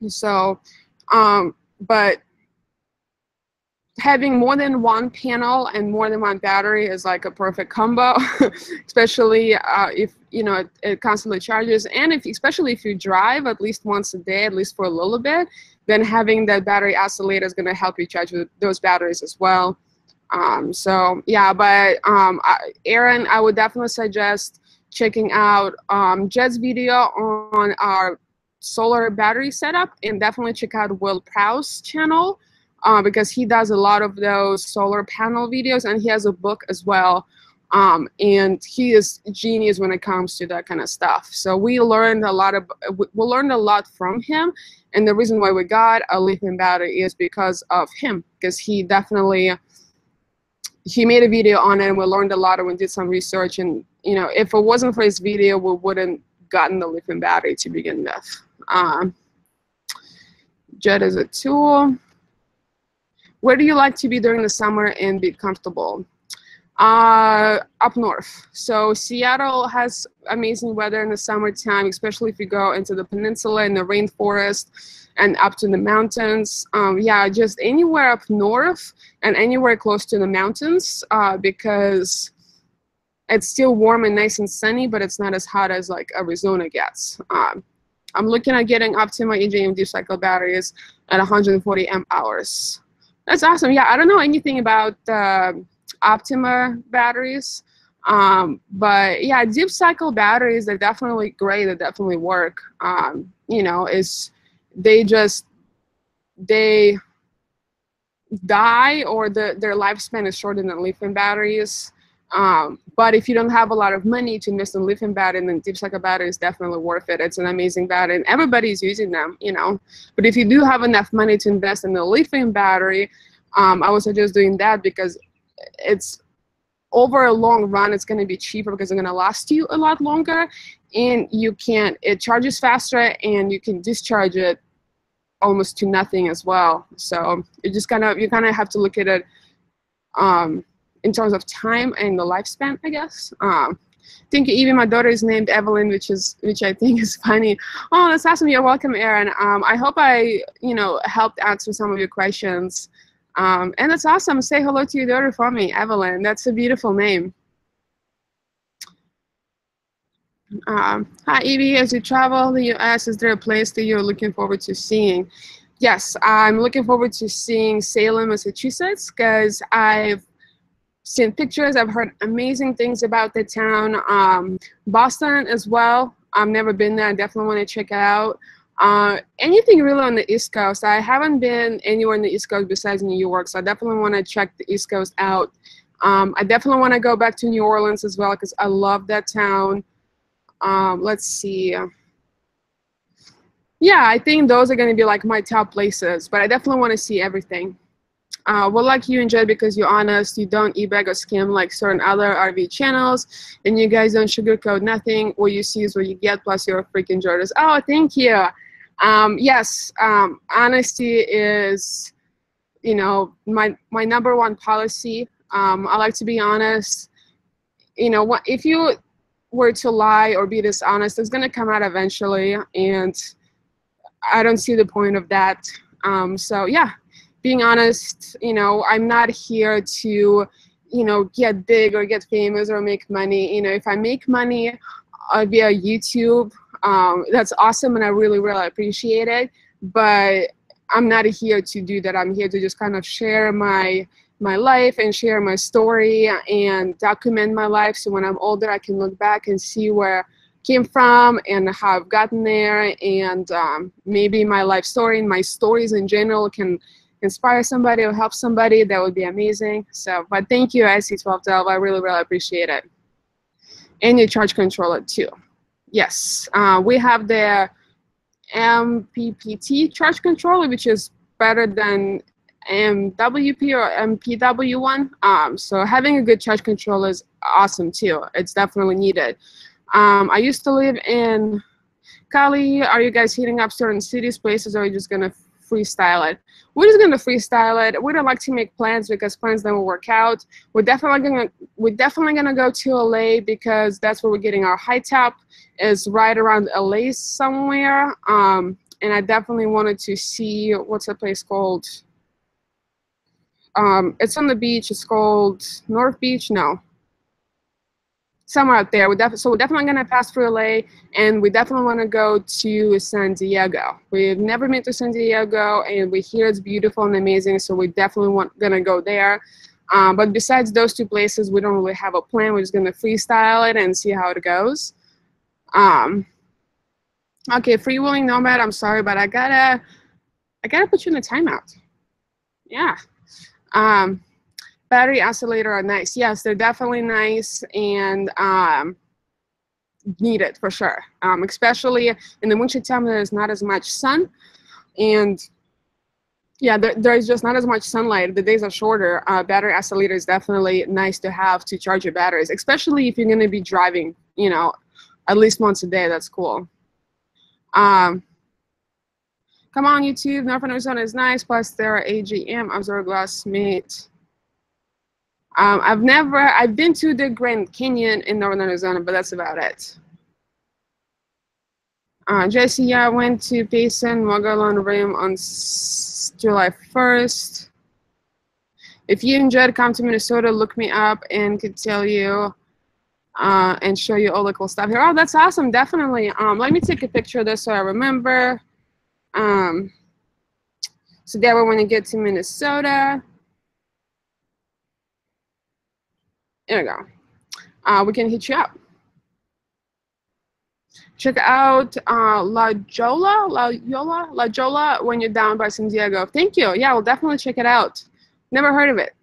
So, but having more than one panel and more than one battery is like a perfect combo, especially if it constantly charges, and especially if you drive at least once a day, at least for a little bit, then having that battery oscillator is going to help you charge those batteries as well. So yeah, but Aaron, I would definitely suggest checking out Jed's video on our solar battery setup, and definitely check out Will Prowse channel because he does a lot of those solar panel videos, and he has a book as well. And he is genius when it comes to that kind of stuff. So we learned a lot from him, and the reason why we got a lithium battery is because of him, because he made a video on it, and we learned a lot, and we did some research, and if it wasn't for his video, we wouldn't gotten the lithium battery to begin with. Jet is a tool. Where do you like to be during the summer and be comfortable? Up north. So Seattle has amazing weather in the summertime, especially if you go into the peninsula and the rainforest and up to the mountains. Yeah, just anywhere up north and anywhere close to the mountains, because it's still warm and nice and sunny, but it's not as hot as like Arizona gets. I'm looking at getting Optima EJM deep cycle batteries at 140 amp hours. That's awesome. Yeah, I don't know anything about Optima batteries, but yeah, deep cycle batteries, they're definitely great. They definitely work. They die, or their lifespan is shorter than lithium batteries. But if you don't have a lot of money to invest in lithium battery, then deep cycle battery is definitely worth it. It's an amazing battery, and everybody's using them, But if you do have enough money to invest in the lithium battery, I would suggest doing that, because it's over a long run, it's going to be cheaper because it's going to last you a lot longer, and it charges faster, and you can discharge it almost to nothing as well. So you kind of have to look at it in terms of time and the lifespan, I guess. Thank you, Evie. My daughter is named Evelyn, which I think is funny. Oh, that's awesome. You're welcome, Aaron. I hope I helped answer some of your questions. And that's awesome. Say hello to your daughter for me, Evelyn. That's a beautiful name. Hi, Evie. As you travel the U.S., is there a place that you're looking forward to seeing? Yes, I'm looking forward to seeing Salem, Massachusetts, because I've seen pictures. I've heard amazing things about the town. Boston as well. I've never been there. I definitely want to check it out. Anything really on the East Coast. I haven't been anywhere on the East Coast besides New York, so I definitely want to check the East Coast out. I definitely want to go back to New Orleans as well, because I love that town. Let's see. Yeah, I think those are going to be like my top places, but I definitely want to see everything. Well, like you enjoy because you're honest, you don't e-bag or scam like certain other RV channels, and you guys don't sugarcoat nothing. What you see is what you get, plus you're a freaking journalist. Oh, thank you. Yes, honesty is, my number one policy. I like to be honest. If you were to lie or be dishonest, it's going to come out eventually, and I don't see the point of that. So yeah, being honest, I'm not here to, get big or get famous or make money. If I make money via YouTube, that's awesome, and I really, really appreciate it. But I'm not here to do that. I'm here to just kind of share my my life and share my story and document my life, so when I'm older I can look back and see where I came from and how I've gotten there, and maybe my life story and my stories in general can inspire somebody or help somebody. That would be amazing. So, but thank you, IC1212. I really, really appreciate it. And your charge controller too. Yes, we have the MPPT charge controller, which is better than MWP or MPW1. So having a good charge controller is awesome too. It's definitely needed. I used to live in Cali. Are you guys hitting up certain cities, places, or are you just gonna freestyle it? We're just gonna freestyle it. We don't like to make plans because plans never work out. We're definitely gonna go to LA because that's where we're getting our high top, is right around LA somewhere. And I definitely wanted to see, what's the place called? It's on the beach. It's called North Beach. No, somewhere out there. So we're definitely going to pass through LA, and we definitely want to go to San Diego. We've never been to San Diego, and we hear it's beautiful and amazing, so we definitely going to go there. But besides those two places, we don't really have a plan. We're just going to freestyle it and see how it goes. Okay, Freewheeling Nomad, I'm sorry, but I gotta put you in a timeout. Yeah. Battery oscillator are nice. Yes, they're definitely nice and needed for sure. Especially in the winter time, there's not as much sun, and yeah, there's just not as much sunlight. The days are shorter. Battery oscillator is definitely nice to have to charge your batteries, especially if you're going to be driving, you know, at least once a day. That's cool. Come on, YouTube. Northern Arizona is nice. Plus, there are AGM observer glass mate. I've been to the Grand Canyon in Northern Arizona, but that's about it. Jesse, I went to Payson, Mogollon Rim on July 1st. If you enjoyed, come to Minnesota, look me up, and could tell you and show you all the cool stuff here. Oh, that's awesome, definitely. Let me take a picture of this so I remember. So that way when I get to Minnesota, there we go. We can hit you up. Check out La Jolla when you're down by San Diego. Thank you. Yeah, we'll definitely check it out. Never heard of it.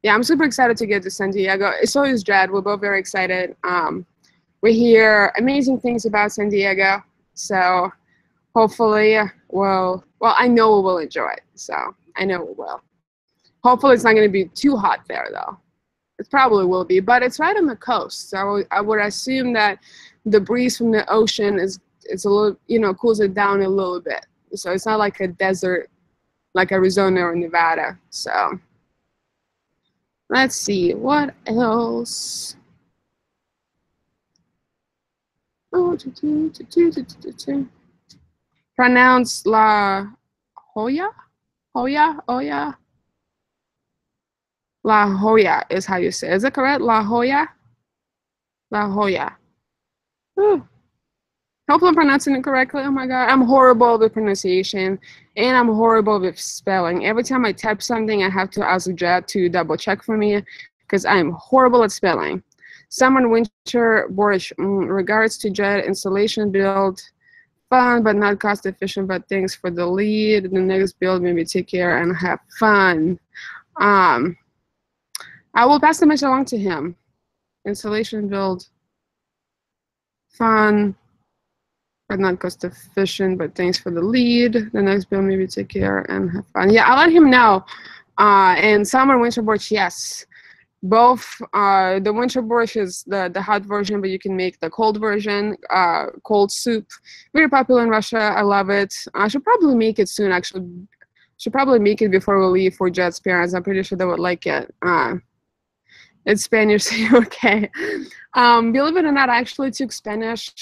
Yeah, I'm super excited to get to San Diego. So is Jed. We're both very excited. We hear amazing things about San Diego. So hopefully well, I know we'll enjoy it. So I know we will. Hopefully it's not going to be too hot there, though. It probably will be, but it's right on the coast. So I would assume that the breeze from the ocean is a little, you know, cools it down a little bit. So it's not like a desert like Arizona or Nevada. So let's see, what else? Oh, pronounce La Jolla? Oya? La Jolla is how you say it. Is it correct? La Jolla? La Jolla. Ooh. Hopefully I'm pronouncing it correctly. Oh my God. I'm horrible with pronunciation, and I'm horrible with spelling. Every time I type something, I have to ask Jed to double check for me because I'm horrible at spelling. Summer winter borscht. Regards to Jed, installation build. Fun, but not cost efficient, but thanks for the lead. The next build, maybe take care and have fun. I will pass the message along to him. Installation build, fun, but not cost efficient, but thanks for the lead. The next build, maybe take care and have fun. Yeah, I'll let him know. And summer winter borscht, yes. Both, the winter borscht is the hot version, but you can make the cold version, cold soup. Very popular in Russia. I love it. I should probably make it soon, actually. Should probably make it before we leave for Jed's parents. I'm pretty sure they would like it. It's Spanish, okay. Believe it or not, I actually took Spanish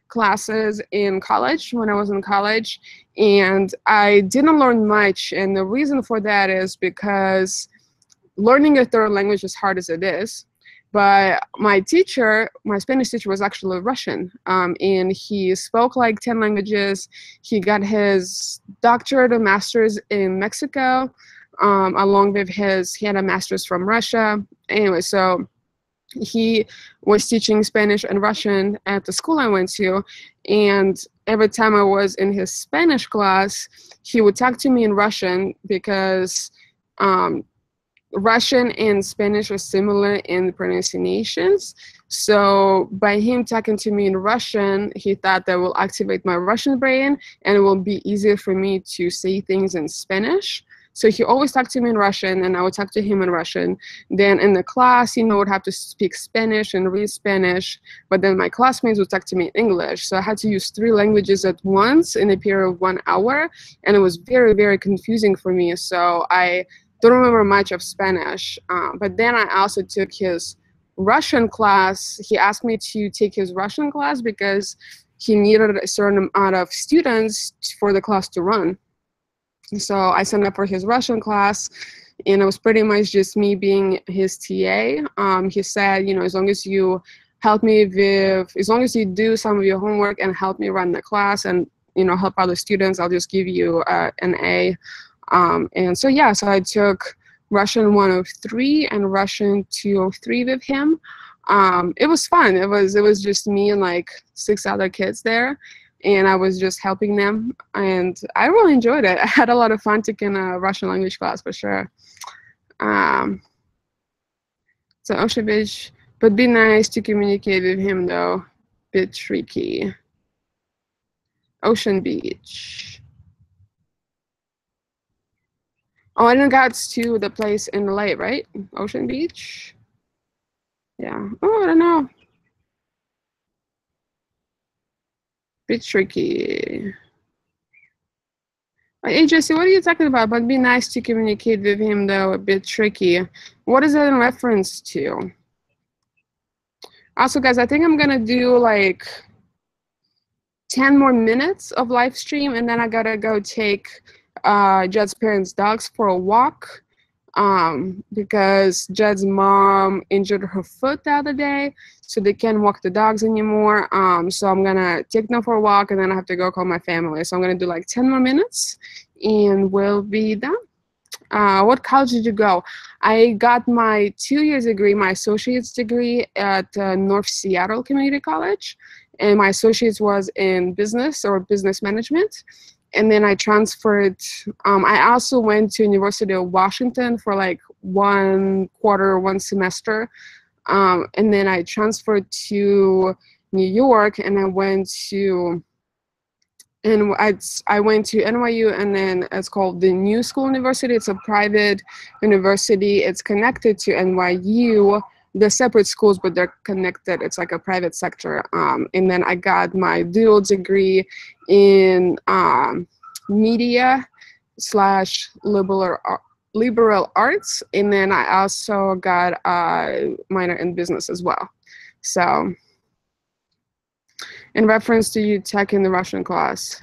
classes in college when I was in college, and I didn't learn much. And the reason for that is because learning a third language, as hard as it is, but my teacher, my Spanish teacher, was actually Russian, and he spoke like 10 languages. He got his doctorate and master's in Mexico, along with he had a master's from Russia. Anyway, so he was teaching Spanish and Russian at the school I went to, and every time I was in his Spanish class, he would talk to me in Russian because Russian and Spanish are similar in pronunciations. So by him talking to me in Russian, he thought that will activate my Russian brain and it will be easier for me to say things in Spanish. So he always talked to me in Russian and I would talk to him in Russian. Then in the class, I would have to speak Spanish and read Spanish, but then my classmates would talk to me in English. So I had to use 3 languages at once in a period of 1 hour, and it was very, very confusing for me. So I don't remember much of Spanish, but then I also took his Russian class. He asked me to take his Russian class because he needed a certain amount of students for the class to run. So I signed up for his Russian class, and it was pretty much just me being his TA. He said, as long as you help me as long as you do some of your homework and help me run the class and, help other students, I'll just give you an A. And so, yeah, so I took Russian 103 and Russian 203 with him. It was fun. It was just me and like 6 other kids there, and I was just helping them, and I really enjoyed it. I had a lot of fun taking a Russian language class for sure. So Ocean Beach, but be nice to communicate with him though. Bit tricky. Ocean Beach. Oh, and it got to the place in LA, right? Ocean Beach. Yeah. Oh, I don't know. Bit tricky. Hey, Jesse, what are you talking about? But be nice to communicate with him, though. A bit tricky. What is that in reference to? Also, guys, I think I'm going to do like 10 more minutes of live stream, and then I got to go take Jed's parents' dogs for a walk. Because Jed's mom injured her foot the other day, so they can't walk the dogs anymore. So I'm gonna take them for a walk, and then I have to go call my family. So I'm gonna do like 10 more minutes, and we'll be done. What college did you go? I got my 2-year degree, my associate's degree at North Seattle Community College, and my associate's was in business or business management. And then I transferred. I also went to University of Washington for like 1 semester. And then I transferred to New York, and I went to NYU, and then it's called the New School University. It's a private university. It's connected to NYU. They're separate schools, but they're connected. It's like a private sector. And then I got my dual degree in media / liberal arts. And then I also got a minor in business as well. So in reference to you taking the Russian class.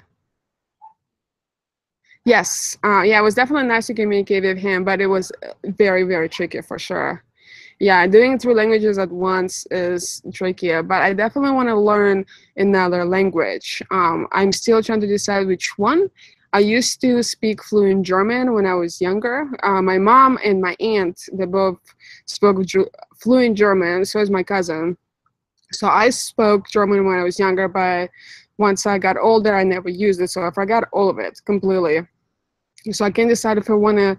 Yes, yeah, it was definitely nice to communicate with him, but it was very, very tricky for sure. Yeah, doing 3 languages at once is trickier, but I definitely want to learn another language. I'm still trying to decide which one. I used to speak fluent German when I was younger. My mom and my aunt, they both spoke fluent German, so is my cousin. So I spoke German when I was younger, but once I got older, I never used it, so I forgot all of it completely. So I can't decide if I want to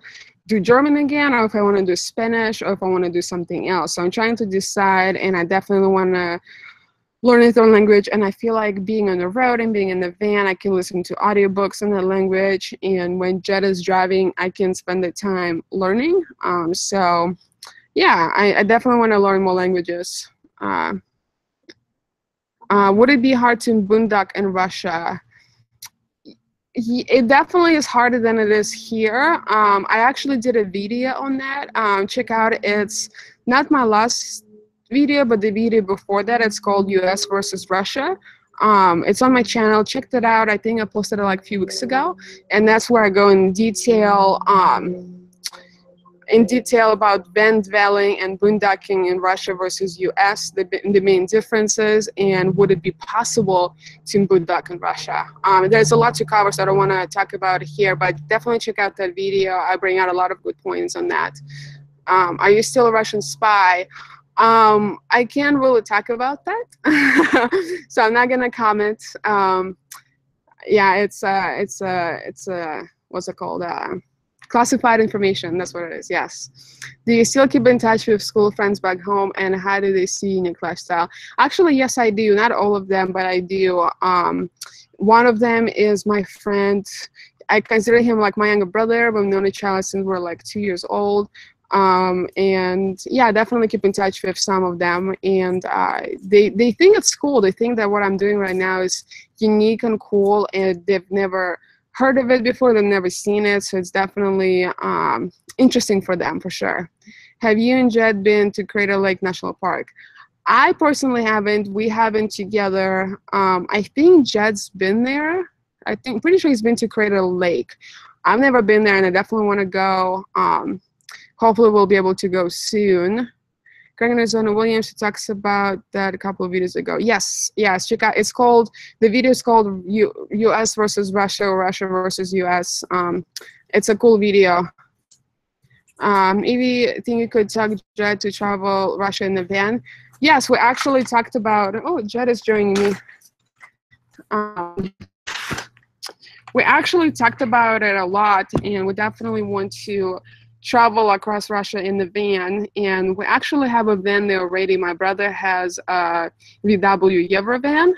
do German again, or if I want to do Spanish, or if I want to do something else. So I'm trying to decide, and I definitely want to learn a third language. And I feel like being on the road and being in the van, I can listen to audiobooks in that language. And when Jed is driving, I can spend the time learning. So yeah, I definitely want to learn more languages. Would it be hard to boondock in Russia? It definitely is harder than it is here. I actually did a video on that. Check out, it's not my last video, but the video before that. It's called US versus Russia. It's on my channel. Check that out. I think I posted it like a few weeks ago. And that's where I go in detail in detail about van dwelling and boondocking in Russia versus US, the main differences, and would it be possible to boondock in Russia. There's a lot to cover, so I don't want to talk about it here, but definitely check out that video. I bring out a lot of good points on that. Are you still a Russian spy? I can't really talk about that, so I'm not gonna comment. Yeah, it's what's it called? Classified information. That's what it is. Yes. Do you still keep in touch with school friends back home, and how do they see your lifestyle? Actually, yes, I do. Not all of them, but I do. One of them is my friend. I consider him like my younger brother. We've known each other since we're like 2 years old. And yeah, definitely keep in touch with some of them, and they think it's cool. They think that what I'm doing right now is unique and cool, and they've never heard of it before, they've never seen it, so it's definitely interesting for them, for sure. Have you and Jed been to Crater Lake National Park? I personally haven't. We haven't together. I think Jed's been there. Pretty sure he's been to Crater Lake. I've never been there, and I definitely want to go. Hopefully we'll be able to go soon. Greg and Arizona Williams, who talks about that a couple of videos ago. Yes, check out. It's called, the video is called US versus Russia, or Russia versus US. It's a cool video. Evie, I think you could tell Jed to travel Russia in the van. Yes, we actually talked about, oh, Jed is joining me. We actually talked about it a lot, and we definitely want to travel across Russia in the van, and we actually have a van there already. My brother has a VW Euro van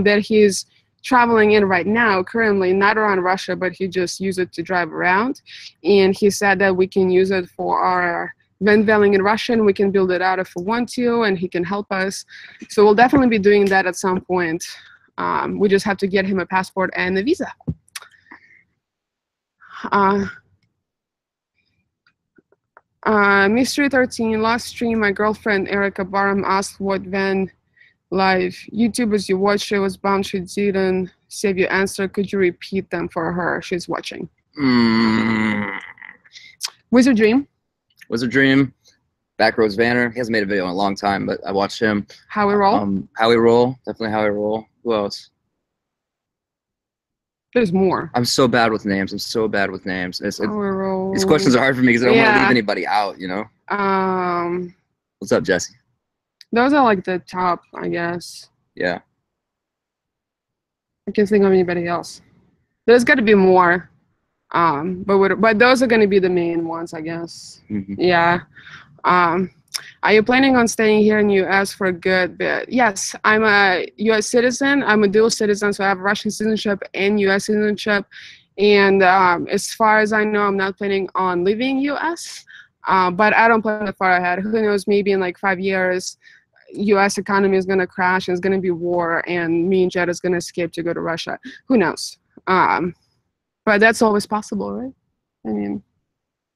that he's traveling in right now, currently, not around Russia, but he just used it to drive around. And he said that we can use it for our van dwelling in Russia, and we can build it out if we want to, and he can help us. So we'll definitely be doing that at some point. We just have to get him a passport and a visa. Mystery 13, last stream, my girlfriend Erica Barham asked what van live YouTubers you watch. She was bound she didn't save your answer. Could you repeat them for her? She's watching. Wizard Dream. Wizard Dream. Backroads Vanner. He hasn't made a video in a long time, but I watched him. How We Roll. How We Roll. Definitely How We Roll. Who else? There's more. I'm so bad with names. How We Roll. These questions are hard for me because I don't want to leave anybody out, you know? What's up, Jesse? Those are like the top, I guess. Yeah. I can't think of anybody else. There's got to be more. But those are going to be the main ones, I guess. Mm-hmm. Yeah. Are you planning on staying here in the U.S. for a good bit? Yes, I'm a U.S. citizen. I'm a dual citizen, so I have Russian citizenship and U.S. citizenship. And as far as I know, I'm not planning on leaving U.S., but I don't plan that far ahead. Who knows, maybe in like 5 years, U.S. economy is going to crash, and it's going to be war, and me and Jed is going to escape to go to Russia. Who knows? But that's always possible, right? I mean,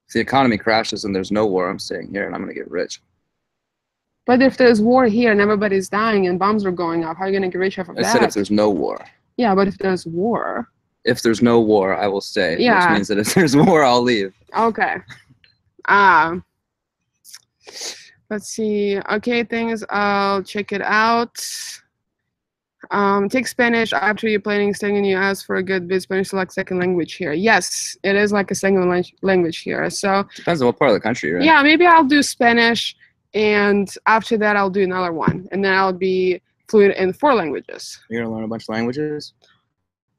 if the economy crashes and there's no war, I'm staying here and I'm going to get rich. But if there's war here and everybody's dying and bombs are going off, how are you going to get rich off of that? I said if there's no war. Yeah, but if there's war. If there's no war, I will stay. Yeah. Which means that if there's war, I'll leave. Okay. Let's see. Okay, things. I'll check it out. Take Spanish after you're planning staying in the US for a good bit. Spanish is like second language here. Yes, it is like a second language here. So depends on what part of the country, right? Yeah, maybe I'll do Spanish, and after that I'll do another one, and then I'll be fluent in 4 languages. You're gonna learn a bunch of languages?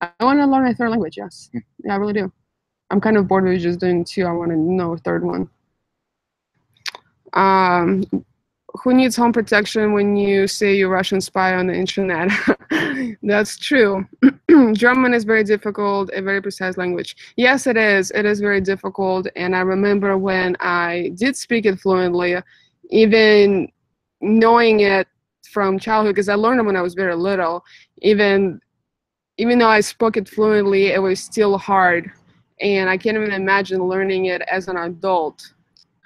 I want to learn a 3rd language. Yes. Yeah, I really do. I'm kind of bored with just doing 2. I want to know a 3rd one. Who needs home protection when you say you're Russian spy on the internet? That's true. German is very difficult, a very precise language. Yes, it is. It is very difficult. And I remember when I did speak it fluently, even knowing it from childhood, because I learned it when I was very little, even though I spoke it fluently, it was still hard. And I can't even imagine learning it as an adult.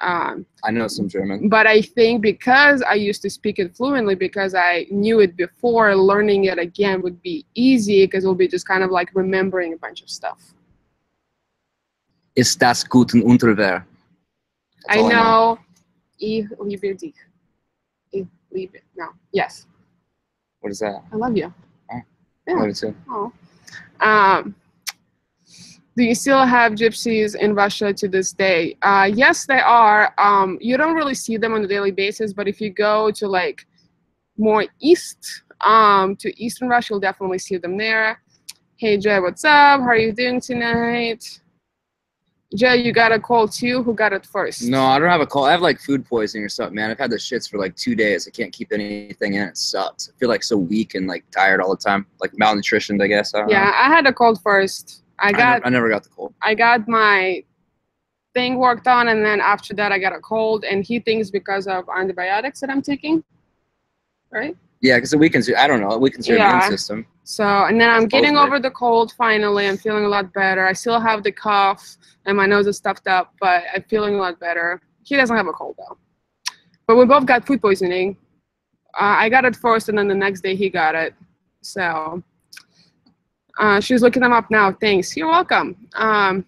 I know some German. But I think because I used to speak it fluently, because I knew it before, learning it again would be easy, because it will be just kind of like remembering a bunch of stuff. Ist das guten Unterwehr? I know. Liebe dich. Liebe. No. Yes. What is that? I love you. Oh, Yeah. I love you too. Oh. Do you still have gypsies in Russia to this day? Yes, they are. You don't really see them on a daily basis, but if you go to like more east, to eastern Russia, you'll definitely see them there. Hey Jay, what's up? How are you doing tonight? Jay, you got a cold too? Who got it first? No, I don't have a cold. I have like food poisoning or something, man. I've had the shits for like 2 days. I can't keep anything in. It sucks. I feel like so weak and like tired all the time. Like malnutritioned, I guess. I don't know. I had a cold first. I never got the cold. I got my thing worked on, and then after that I got a cold, and he thinks because of antibiotics that I'm taking, right? Yeah, because it weakens I don't know, it weakens your immune system. So, and then I'm getting over the cold finally. I'm feeling a lot better. I still have the cough, and my nose is stuffed up, but I'm feeling a lot better. He doesn't have a cold, though. But we both got food poisoning. I got it first, and then the next day he got it. So, she's looking them up now. Thanks. You're welcome. Van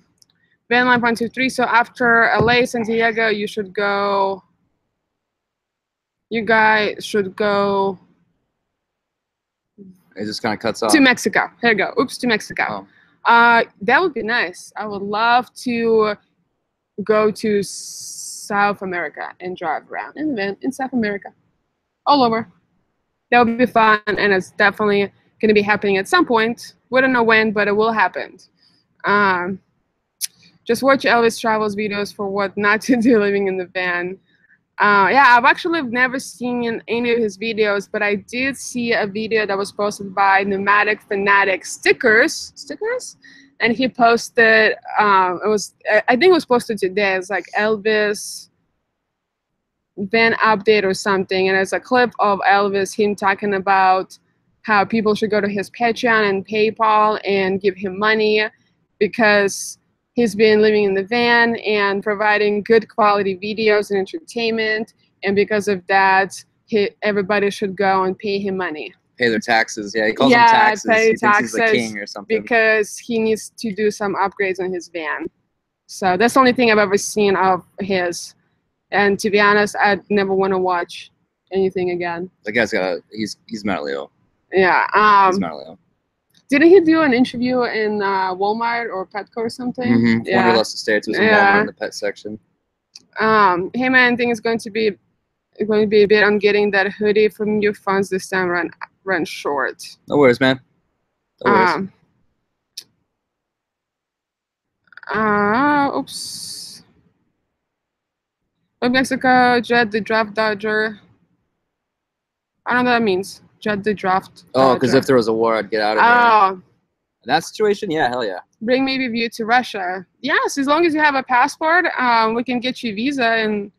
Life 123. So after LA, San Diego, you should go. You guys should go. It just kind of cuts off. To Mexico. Here you go. Oops, to Mexico. Oh. That would be nice. I would love to go to South America and drive around in the van in South America. All over. That would be fun, and it's definitely going to be happening at some point. We don't know when, but it will happen. Just watch Elvis Travels videos for what not to do living in the van. Yeah, I've actually never seen any of his videos, but I did see a video that was posted by Nomadic Fanatic Stickers, and he posted, I think it was posted today. It's like Elvis van update or something, and it's a clip of Elvis, him talking about how people should go to his Patreon and PayPal and give him money because he's been living in the van and providing good quality videos and entertainment, and because of that, everybody should go and pay him money. Pay their taxes. Yeah, he calls them taxes. Pay he taxes thinks he's the king or something. because he needs to do some upgrades on his van. So that's the only thing I've ever seen of his. And to be honest, I'd never want to watch anything again. The guy's he's mentally ill. Yeah. He's mentally ill. Didn't he do an interview in Walmart or Petco or something? Mm-hmm. Yeah. Wanderlust Estates was in Walmart in the pet section. Hey man, I think it's going to be a bit on getting that hoodie from your funds this time run short. No worries, man. No worries. Oops. Mexico, Jet the Draft Dodger. I don't know what that means. Jet the Draft Dodger. Oh, because if there was a war, I'd get out of there. Oh. In that situation, yeah, hell yeah. Bring maybe view to Russia. Yes, as long as you have a passport, we can get you a visa, and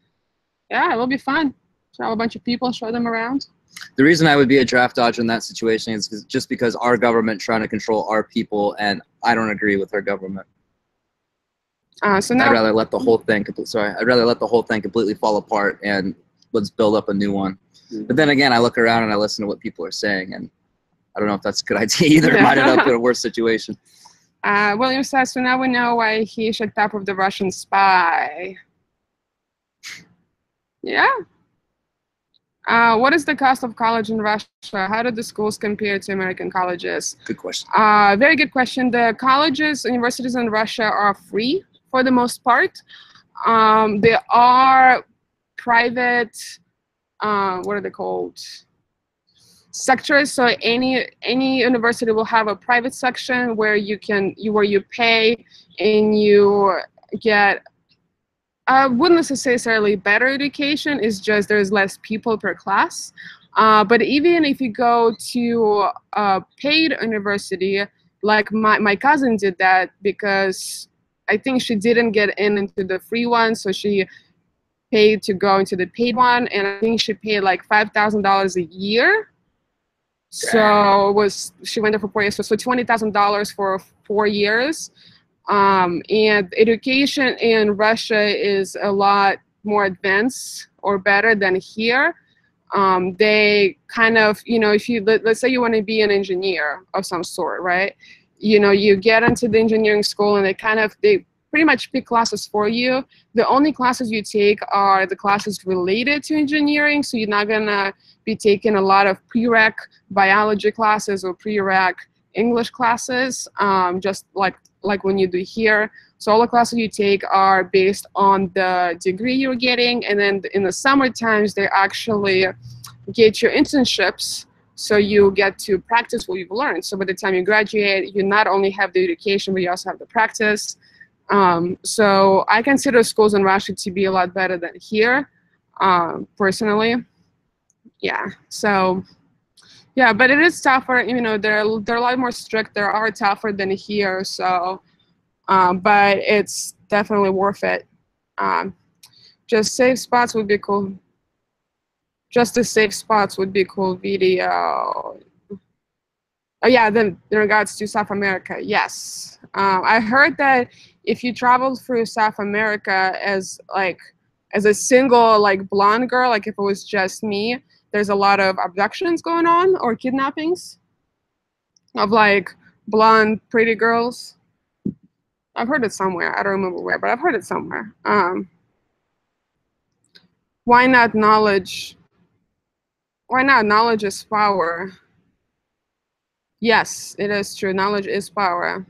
yeah, it will be fun. Travel a bunch of people, show them around. The reason I would be a draft dodger in that situation is just because our government trying to control our people, and I don't agree with our government. So now, I'd rather let the whole thing completely fall apart, and let's build up a new one. But then again, I look around and I listen to what people are saying, and I don't know if that's a good idea either. It might end up in a worse situation. William says, so now we know why he should top of the Russian spy. Yeah. What is the cost of college in Russia? How do the schools compare to American colleges? Good question. Very good question. The colleges, universities in Russia are free for the most part. There are private, what are they called? Sectors. So any university will have a private section where you pay and you get. I wouldn't necessarily better education. It's just there's less people per class. But even if you go to a paid university, like my cousin did that because I think she didn't get into the free one, so she paid to go into the paid one, and I think she paid like $5,000 a year. So she went there for 4 years, so $20,000 for 4 years. And education in Russia is a lot more advanced or better than here. They kind of, if you, let's say you want to be an engineer of some sort, right? You get into the engineering school and they pretty much pick classes for you. The only classes you take are the classes related to engineering, so you're not gonna be taking a lot of prereq biology classes or prereq English classes, just like when you do here. So all the classes you take are based on the degree you're getting, and then in the summer times they actually get your internships, so you get to practice what you've learned. So by the time you graduate, you not only have the education, but you also have the practice. So I consider schools in Russia to be a lot better than here, personally. Yeah, so yeah, but it is tougher. You know, they're a lot more strict. They are tougher than here. So, but it's definitely worth it. Just safe spots would be cool. Just the safe spots would be cool video. Oh yeah, then in regards to South America, yes. I heard that if you travel through South America as a single blonde girl, like if it was just me, there's a lot of abductions going on or kidnappings of blonde pretty girls. I've heard it somewhere. I don't remember where, but I've heard it somewhere. Why not knowledge? Why not? Knowledge is power. Yes, it is true. Knowledge is power.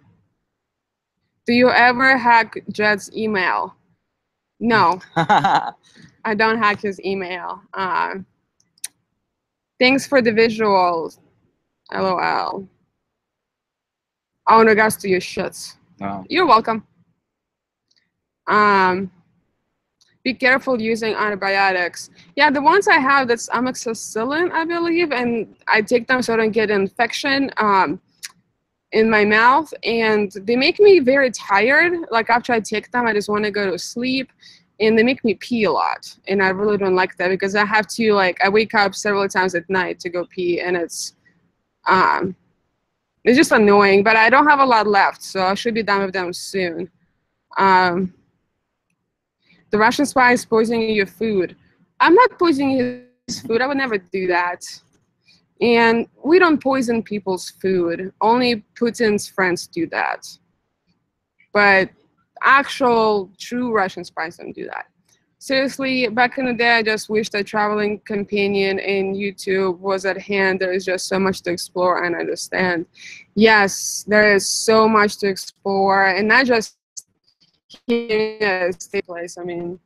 Do you ever hack Jed's email? No, I don't hack his email. Thanks for the visuals. LOL. Oh, in regards to your shits. Wow. You're welcome. Be careful using antibiotics. Yeah, the ones I have, that's amoxicillin, I believe, and I take them so I don't get an infection in my mouth, and they make me very tired. Like after I take them, I just want to go to sleep, and they make me pee a lot, and I really don't like that because I have to I wake up several times at night to go pee, and it's just annoying. But I don't have a lot left, so I should be done with them soon. The Russian spy is poisoning your food. I'm not poisoning his food. I would never do that. And we don't poison people's food. Only Putin's friends do that. But actual, true Russian spies don't do that. Seriously, back in the day, I just wished a traveling companion in YouTube was at hand. There is just so much to explore and understand. Yes, there is so much to explore, and not just here in a state place. I mean,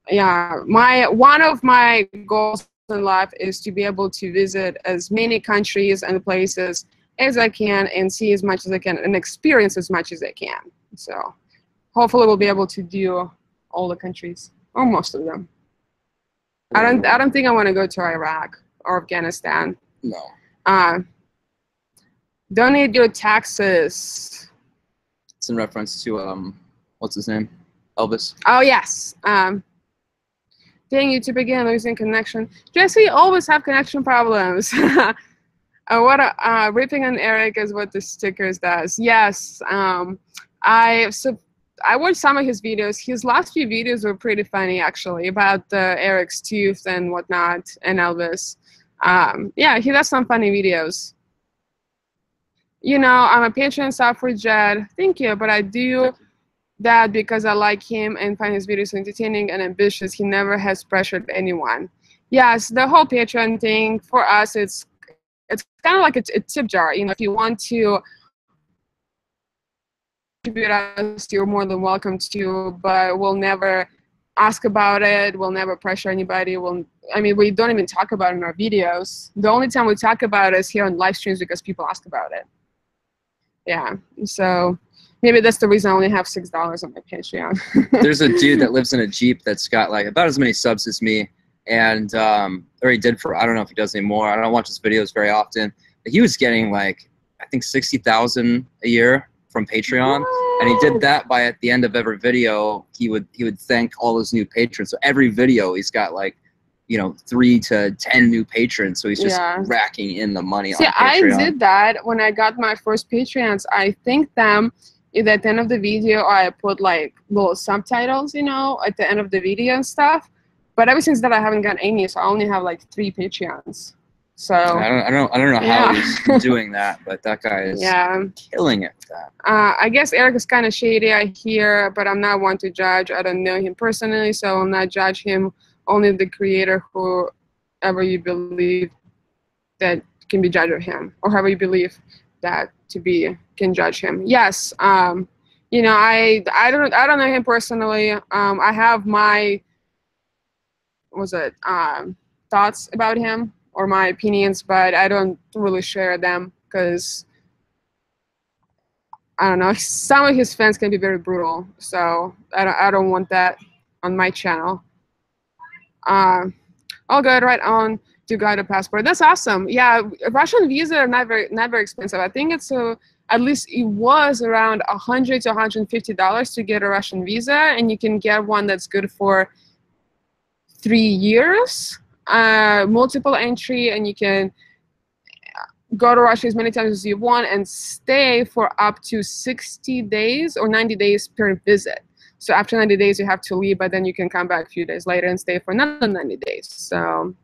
yeah, one of my goals in life is to be able to visit as many countries and places as I can and see as much as I can and experience as much as I can. So hopefully we'll be able to do all the countries or most of them. I don't think I want to go to Iraq or Afghanistan. No. Donate your taxes. It's in reference to what's his name? Elvis. Oh yes. Dang, YouTube again, losing connection. Jesse always have connection problems. Ripping on Eric is what the stickers does. Yes. I watched some of his videos. His last few videos were pretty funny, actually, about Eric's tooth and whatnot, and Elvis. Yeah, he does some funny videos. You know, I'm a Patreon sub for Jed. Thank you, but I do that because I like him and find his videos entertaining and ambitious. He never has pressured anyone. Yes, the whole Patreon thing for us, it's kind of like a tip jar. You know, if you want to contribute us, you're more than welcome to, but we'll never ask about it. We'll never pressure anybody. We don't even talk about it in our videos. The only time we talk about it is here on live streams because people ask about it. Yeah, so maybe that's the reason I only have $6 on my Patreon. There's a dude that lives in a Jeep that's got about as many subs as me, and or he did for, I don't know if he does anymore. I don't watch his videos very often. But he was getting I think 60,000 a year from Patreon, and he did that by at the end of every video he would thank all his new patrons. So every video he's got 3 to 10 new patrons, so he's just racking in the money on Patreon. I did that when I got my first Patreons. I thanked them at the end of the video. I put little subtitles, at the end of the video and stuff. But ever since that, I haven't got any, so I only have 3 Patreons. So I don't know how yeah. he's doing that, but that guy is Yeah. killing it with that. I guess Eric is kind of shady, I hear, but I'm not one to judge. I don't know him personally, so I'll not judge him. Only the creator, whoever you believe that can be judged of him, or however you believe that to be can judge him. Yes. You know, I don't know him personally. I have my thoughts about him or my opinions, but I don't really share them because I don't know. Some of his fans can be very brutal, so I don't want that on my channel. All good. Right on to guide a passport. That's awesome. Yeah, Russian visa are not very expensive. I think it's at least it was around $100 to $150 to get a Russian visa, and you can get one that's good for 3 years, multiple entry, and you can go to Russia as many times as you want and stay for up to 60 days or 90 days per visit. So after 90 days, you have to leave, but then you can come back a few days later and stay for another 90 days. So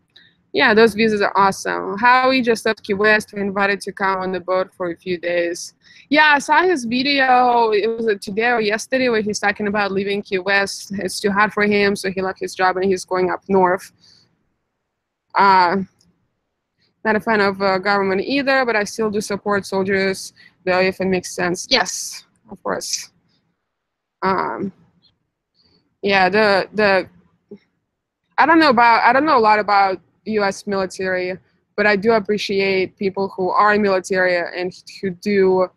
yeah, those visas are awesome. Howie just left Key West. We invited to come on the boat for a few days. Yeah, I saw his video. It was today or yesterday where he's talking about leaving Key West. It's too hot for him, so he left his job and he's going up north. Not a fan of government either, but I still do support soldiers, though, if it makes sense. Yes, of course. Yeah, I don't know a lot about U.S. military, but I do appreciate people who are in military and who do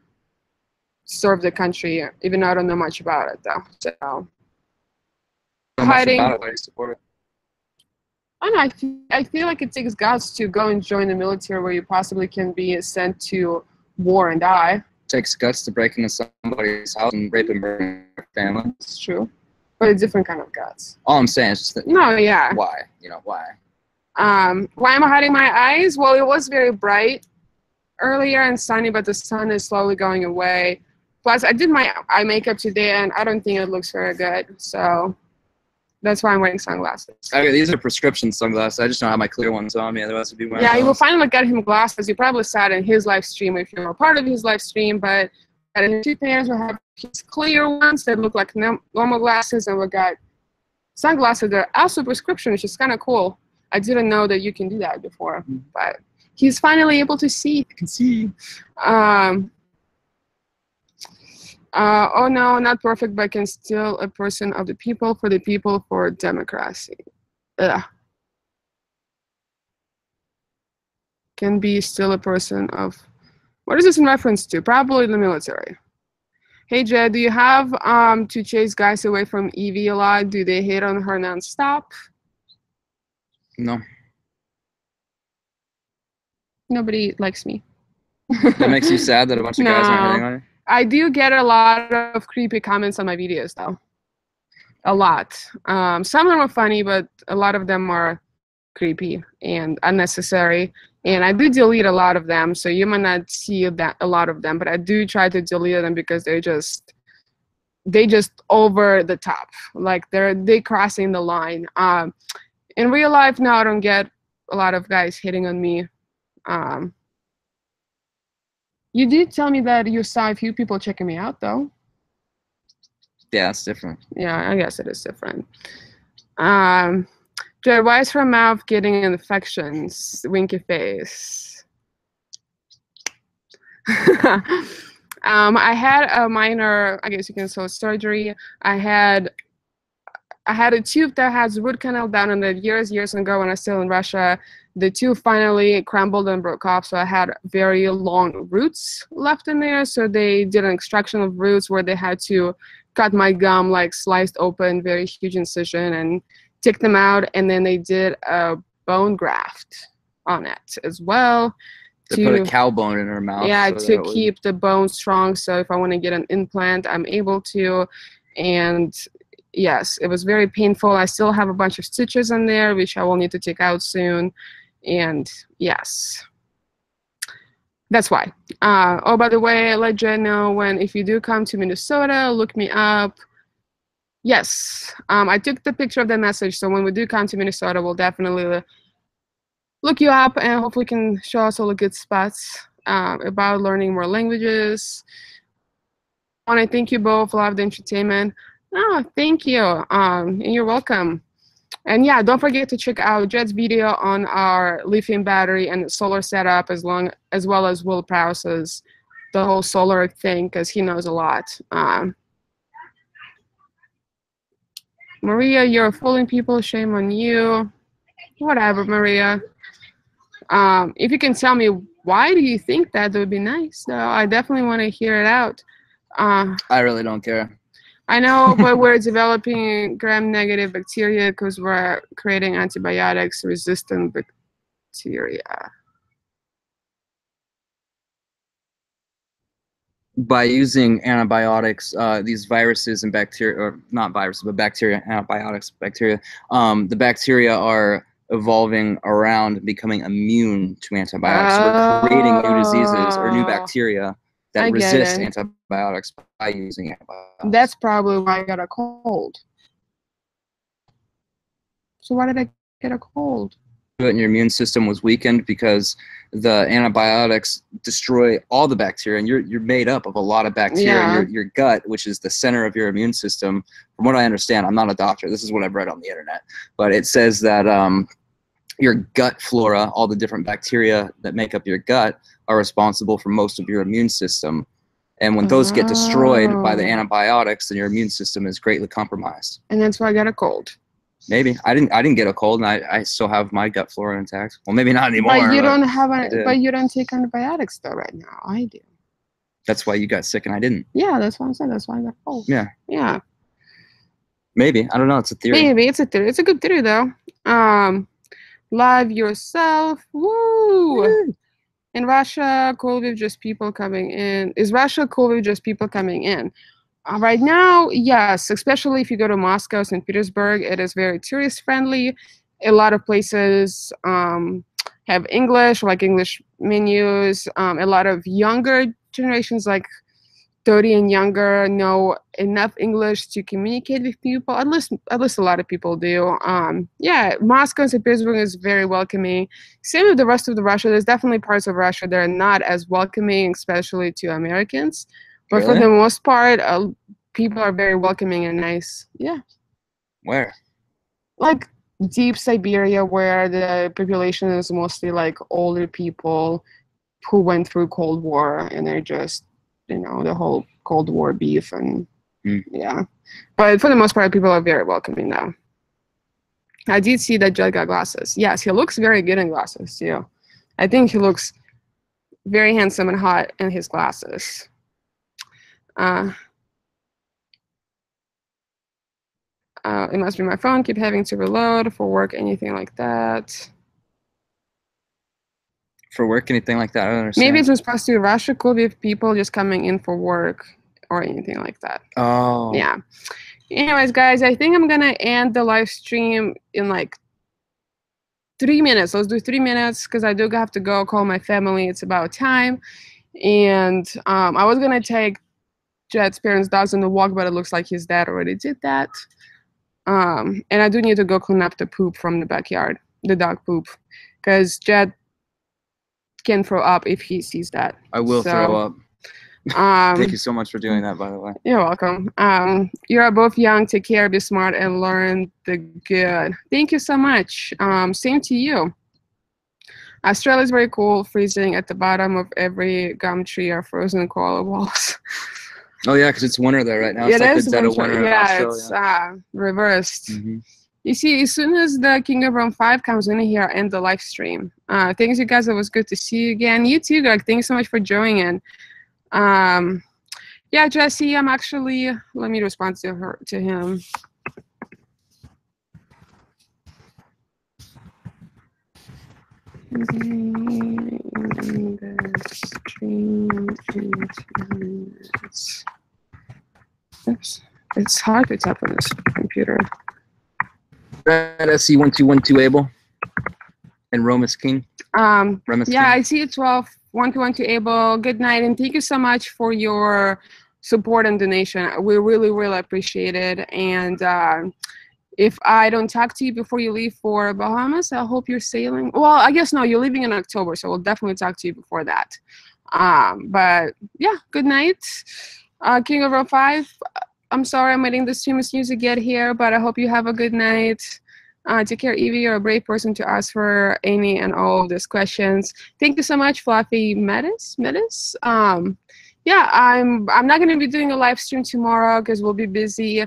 serve the country, even though I don't know much about it, though. So hiding. Much about it, support it. I don't know, I feel like it takes guts to go and join the military where you possibly can be sent to war and die. It takes guts to break into somebody's house and rape and murder their family. It's true. But a different kind of guts. All I'm saying is just that. No, yeah. Why? You know, why? Why am I hiding my eyes? Well, it was very bright earlier and sunny, but the sun is slowly going away. Plus, I did my eye makeup today, and I don't think it looks very good. So that's why I'm wearing sunglasses. Okay, these are prescription sunglasses. I just don't have my clear ones on me. Otherwise, I'd be wearing Yeah, those. you will finally get him glasses. You probably saw it in his live stream if you're a part of his live stream, but two pairs will have his clear ones that look like normal glasses, and we got sunglasses that are also prescription, which is kind of cool. I didn't know that you can do that before, but he's finally able to see. I can see. Oh no, not perfect, but can still a person of the people, for democracy. Ugh. Can be still a person of, what is this in reference to? Probably the military. Hey Jed, do you have to chase guys away from Evie a lot? Do they hate on her nonstop? No. Nobody likes me. That makes you sad that a bunch of guys aren't hitting on you? I do get a lot of creepy comments on my videos, though. A lot. Some of them are funny, but a lot of them are creepy and unnecessary. And I do delete a lot of them, so you might not see that a lot of them, but I do try to delete them because they just over the top. Like they crossing the line. In real life now, I don't get a lot of guys hitting on me. You did tell me that you saw a few people checking me out, though. Yeah, it's different. Yeah, I guess it is different. Jared, why is her mouth getting infections? Winky face. I had a minor, I guess you can say, surgery. I had a tooth that has root canal down in it years ago when I was still in Russia. The tooth finally crumbled and broke off, so I had very long roots left in there. So they did an extraction of roots where they had to cut my gum, like sliced open, very huge incision, and take them out. And then they did a bone graft on it as well. They put a cow bone in her mouth. Yeah, so to keep the bone strong. So if I want to get an implant, I'm able to. And yes, it was very painful. I still have a bunch of stitches in there, which I will need to take out soon. And yes, that's why. Oh, by the way, let Jen know if you do come to Minnesota, look me up. Yes, I took the picture of the message. So when we do come to Minnesota, we'll definitely look you up and hopefully can show us all the good spots about learning more languages. I want to thank you both. Love the entertainment. Oh, thank you. And you're welcome. And yeah, don't forget to check out Jed's video on our lithium battery and solar setup, as well as Will Prowse's the whole solar thing, because he knows a lot. Maria, you're fooling people. Shame on you. Whatever, Maria. If you can tell me why do you think that, would be nice. So I definitely want to hear it out. I really don't care. I know, but we're developing gram-negative bacteria because we're creating antibiotics-resistant bacteria. By using antibiotics, these viruses and bacteria, or not viruses, but bacteria, antibiotics, bacteria, the bacteria are evolving around becoming immune to antibiotics. So we're creating new diseases or new bacteria that resist antibiotics by using antibiotics. That's probably why I got a cold. So why did I get a cold? And your immune system was weakened because the antibiotics destroy all the bacteria, and you're made up of a lot of bacteria. Yeah. Your gut, which is the center of your immune system, from what I understand, I'm not a doctor, this is what I've read on the internet, but it says that your gut flora, all the different bacteria that make up your gut, are responsible for most of your immune system. And when those get destroyed by the antibiotics, then your immune system is greatly compromised. And that's why I got a cold. Maybe I didn't get a cold, and I still have my gut flora intact. Well, maybe not anymore. But you don't have but you don't take antibiotics though right now. I do. That's why you got sick and I didn't. Yeah, that's what I said. That's why I got a cold. Yeah. Yeah. Maybe, I don't know. It's a theory. Maybe it's a theory. It's a good theory though. Love yourself. Woo! In Russia, cool with just people coming in. Is Russia cool with just people coming in? Right now, yes, especially if you go to Moscow, St. Petersburg, it is very tourist friendly. A lot of places have English, like English menus. A lot of younger generations, like 30 and younger, know enough English to communicate with people. At least a lot of people do. Yeah, Moscow and St. Petersburg is very welcoming. Same with the rest of Russia. There's definitely parts of Russia that are not as welcoming, especially to Americans. But Really? for the most part, people are very welcoming and nice. Yeah. Where? Like deep Siberia, where the population is mostly like older people who went through Cold War, and they're just, you know, the whole Cold War beef and yeah. But for the most part, people are very welcoming now. I did see that Jed got glasses. Yes, he looks very good in glasses too. I think he looks very handsome and hot in his glasses. It must be my phone. Keep having to reload for work, anything like that. For work, anything like that? I don't understand. Maybe it's supposed to be Russia could be people just coming in for work or anything like that. Oh. Yeah. Anyways, guys, I think I'm gonna end the live stream in like 3 minutes. Let's do 3 minutes because I do have to go call my family. It's about time. And I was gonna take Jed's parents' dogs on the walk, but it looks like his dad already did that. And I do need to go clean up the poop from the backyard, the dog poop, because Jed can throw up if he sees that. I will throw up. Thank you so much for doing that, by the way. You're welcome. You're both young. Take care, be smart, and learn the good. Thank you so much. Same to you. Australia is very cool. Freezing at the bottom of every gum tree are frozen koala walls. Oh yeah, because it's winter there right now. It's like the dead of winter in Australia. It's reversed. Mm-hmm. You see, as soon as the King of Rome 5 comes in here, I end the live stream. Thanks, you guys. It was good to see you again. You too, Greg. Thanks so much for joining. Yeah, Jesse, I'm actually, let me respond to him. Oops. It's hard to tap on this computer. Right, SC1212 Abel and Romus King. Yeah, King. I see it 12. 1212 Abel. Good night, and thank you so much for your support and donation. We really, really appreciate it. And if I don't talk to you before you leave for Bahamas, I hope you're sailing. Well, I guess no, you're leaving in October, so we'll definitely talk to you before that. But yeah, good night. King of Row 5, I'm sorry I'm waiting this too much news to get here, but I hope you have a good night. Take care, Evie. You're a brave person to ask for any and all of these questions. Thank you so much, Fluffy Metis. Yeah, I'm not going to be doing a live stream tomorrow because we'll be busy,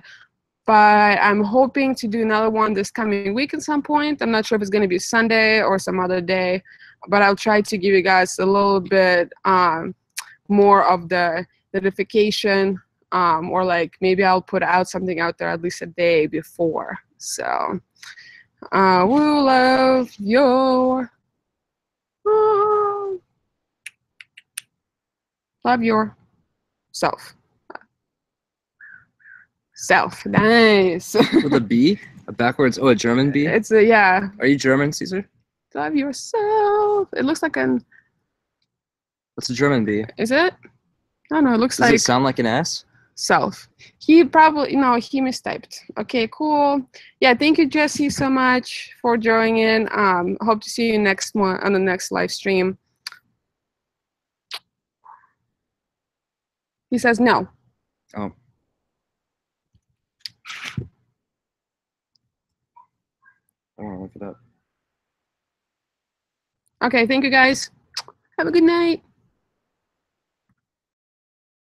but I'm hoping to do another one this coming week at some point. I'm not sure if it's going to be Sunday or some other day, but I'll try to give you guys a little bit more of the notification, or like maybe I'll put out something out there at least a day before. So we love your love yourself. Nice. With a B? A backwards? Oh, a German B? It's a, yeah. Are you German, Caesar? Love yourself. It looks like an. What's a German B? Is it? I don't know. It looks Does like. it sound like an S? Self. He probably, no, he mistyped. Okay, cool. Yeah, thank you, Jesse, so much for joining in. Hope to see you next one on the next live stream. He says no. Oh. I want to look it up. Okay, thank you guys. Have a good night.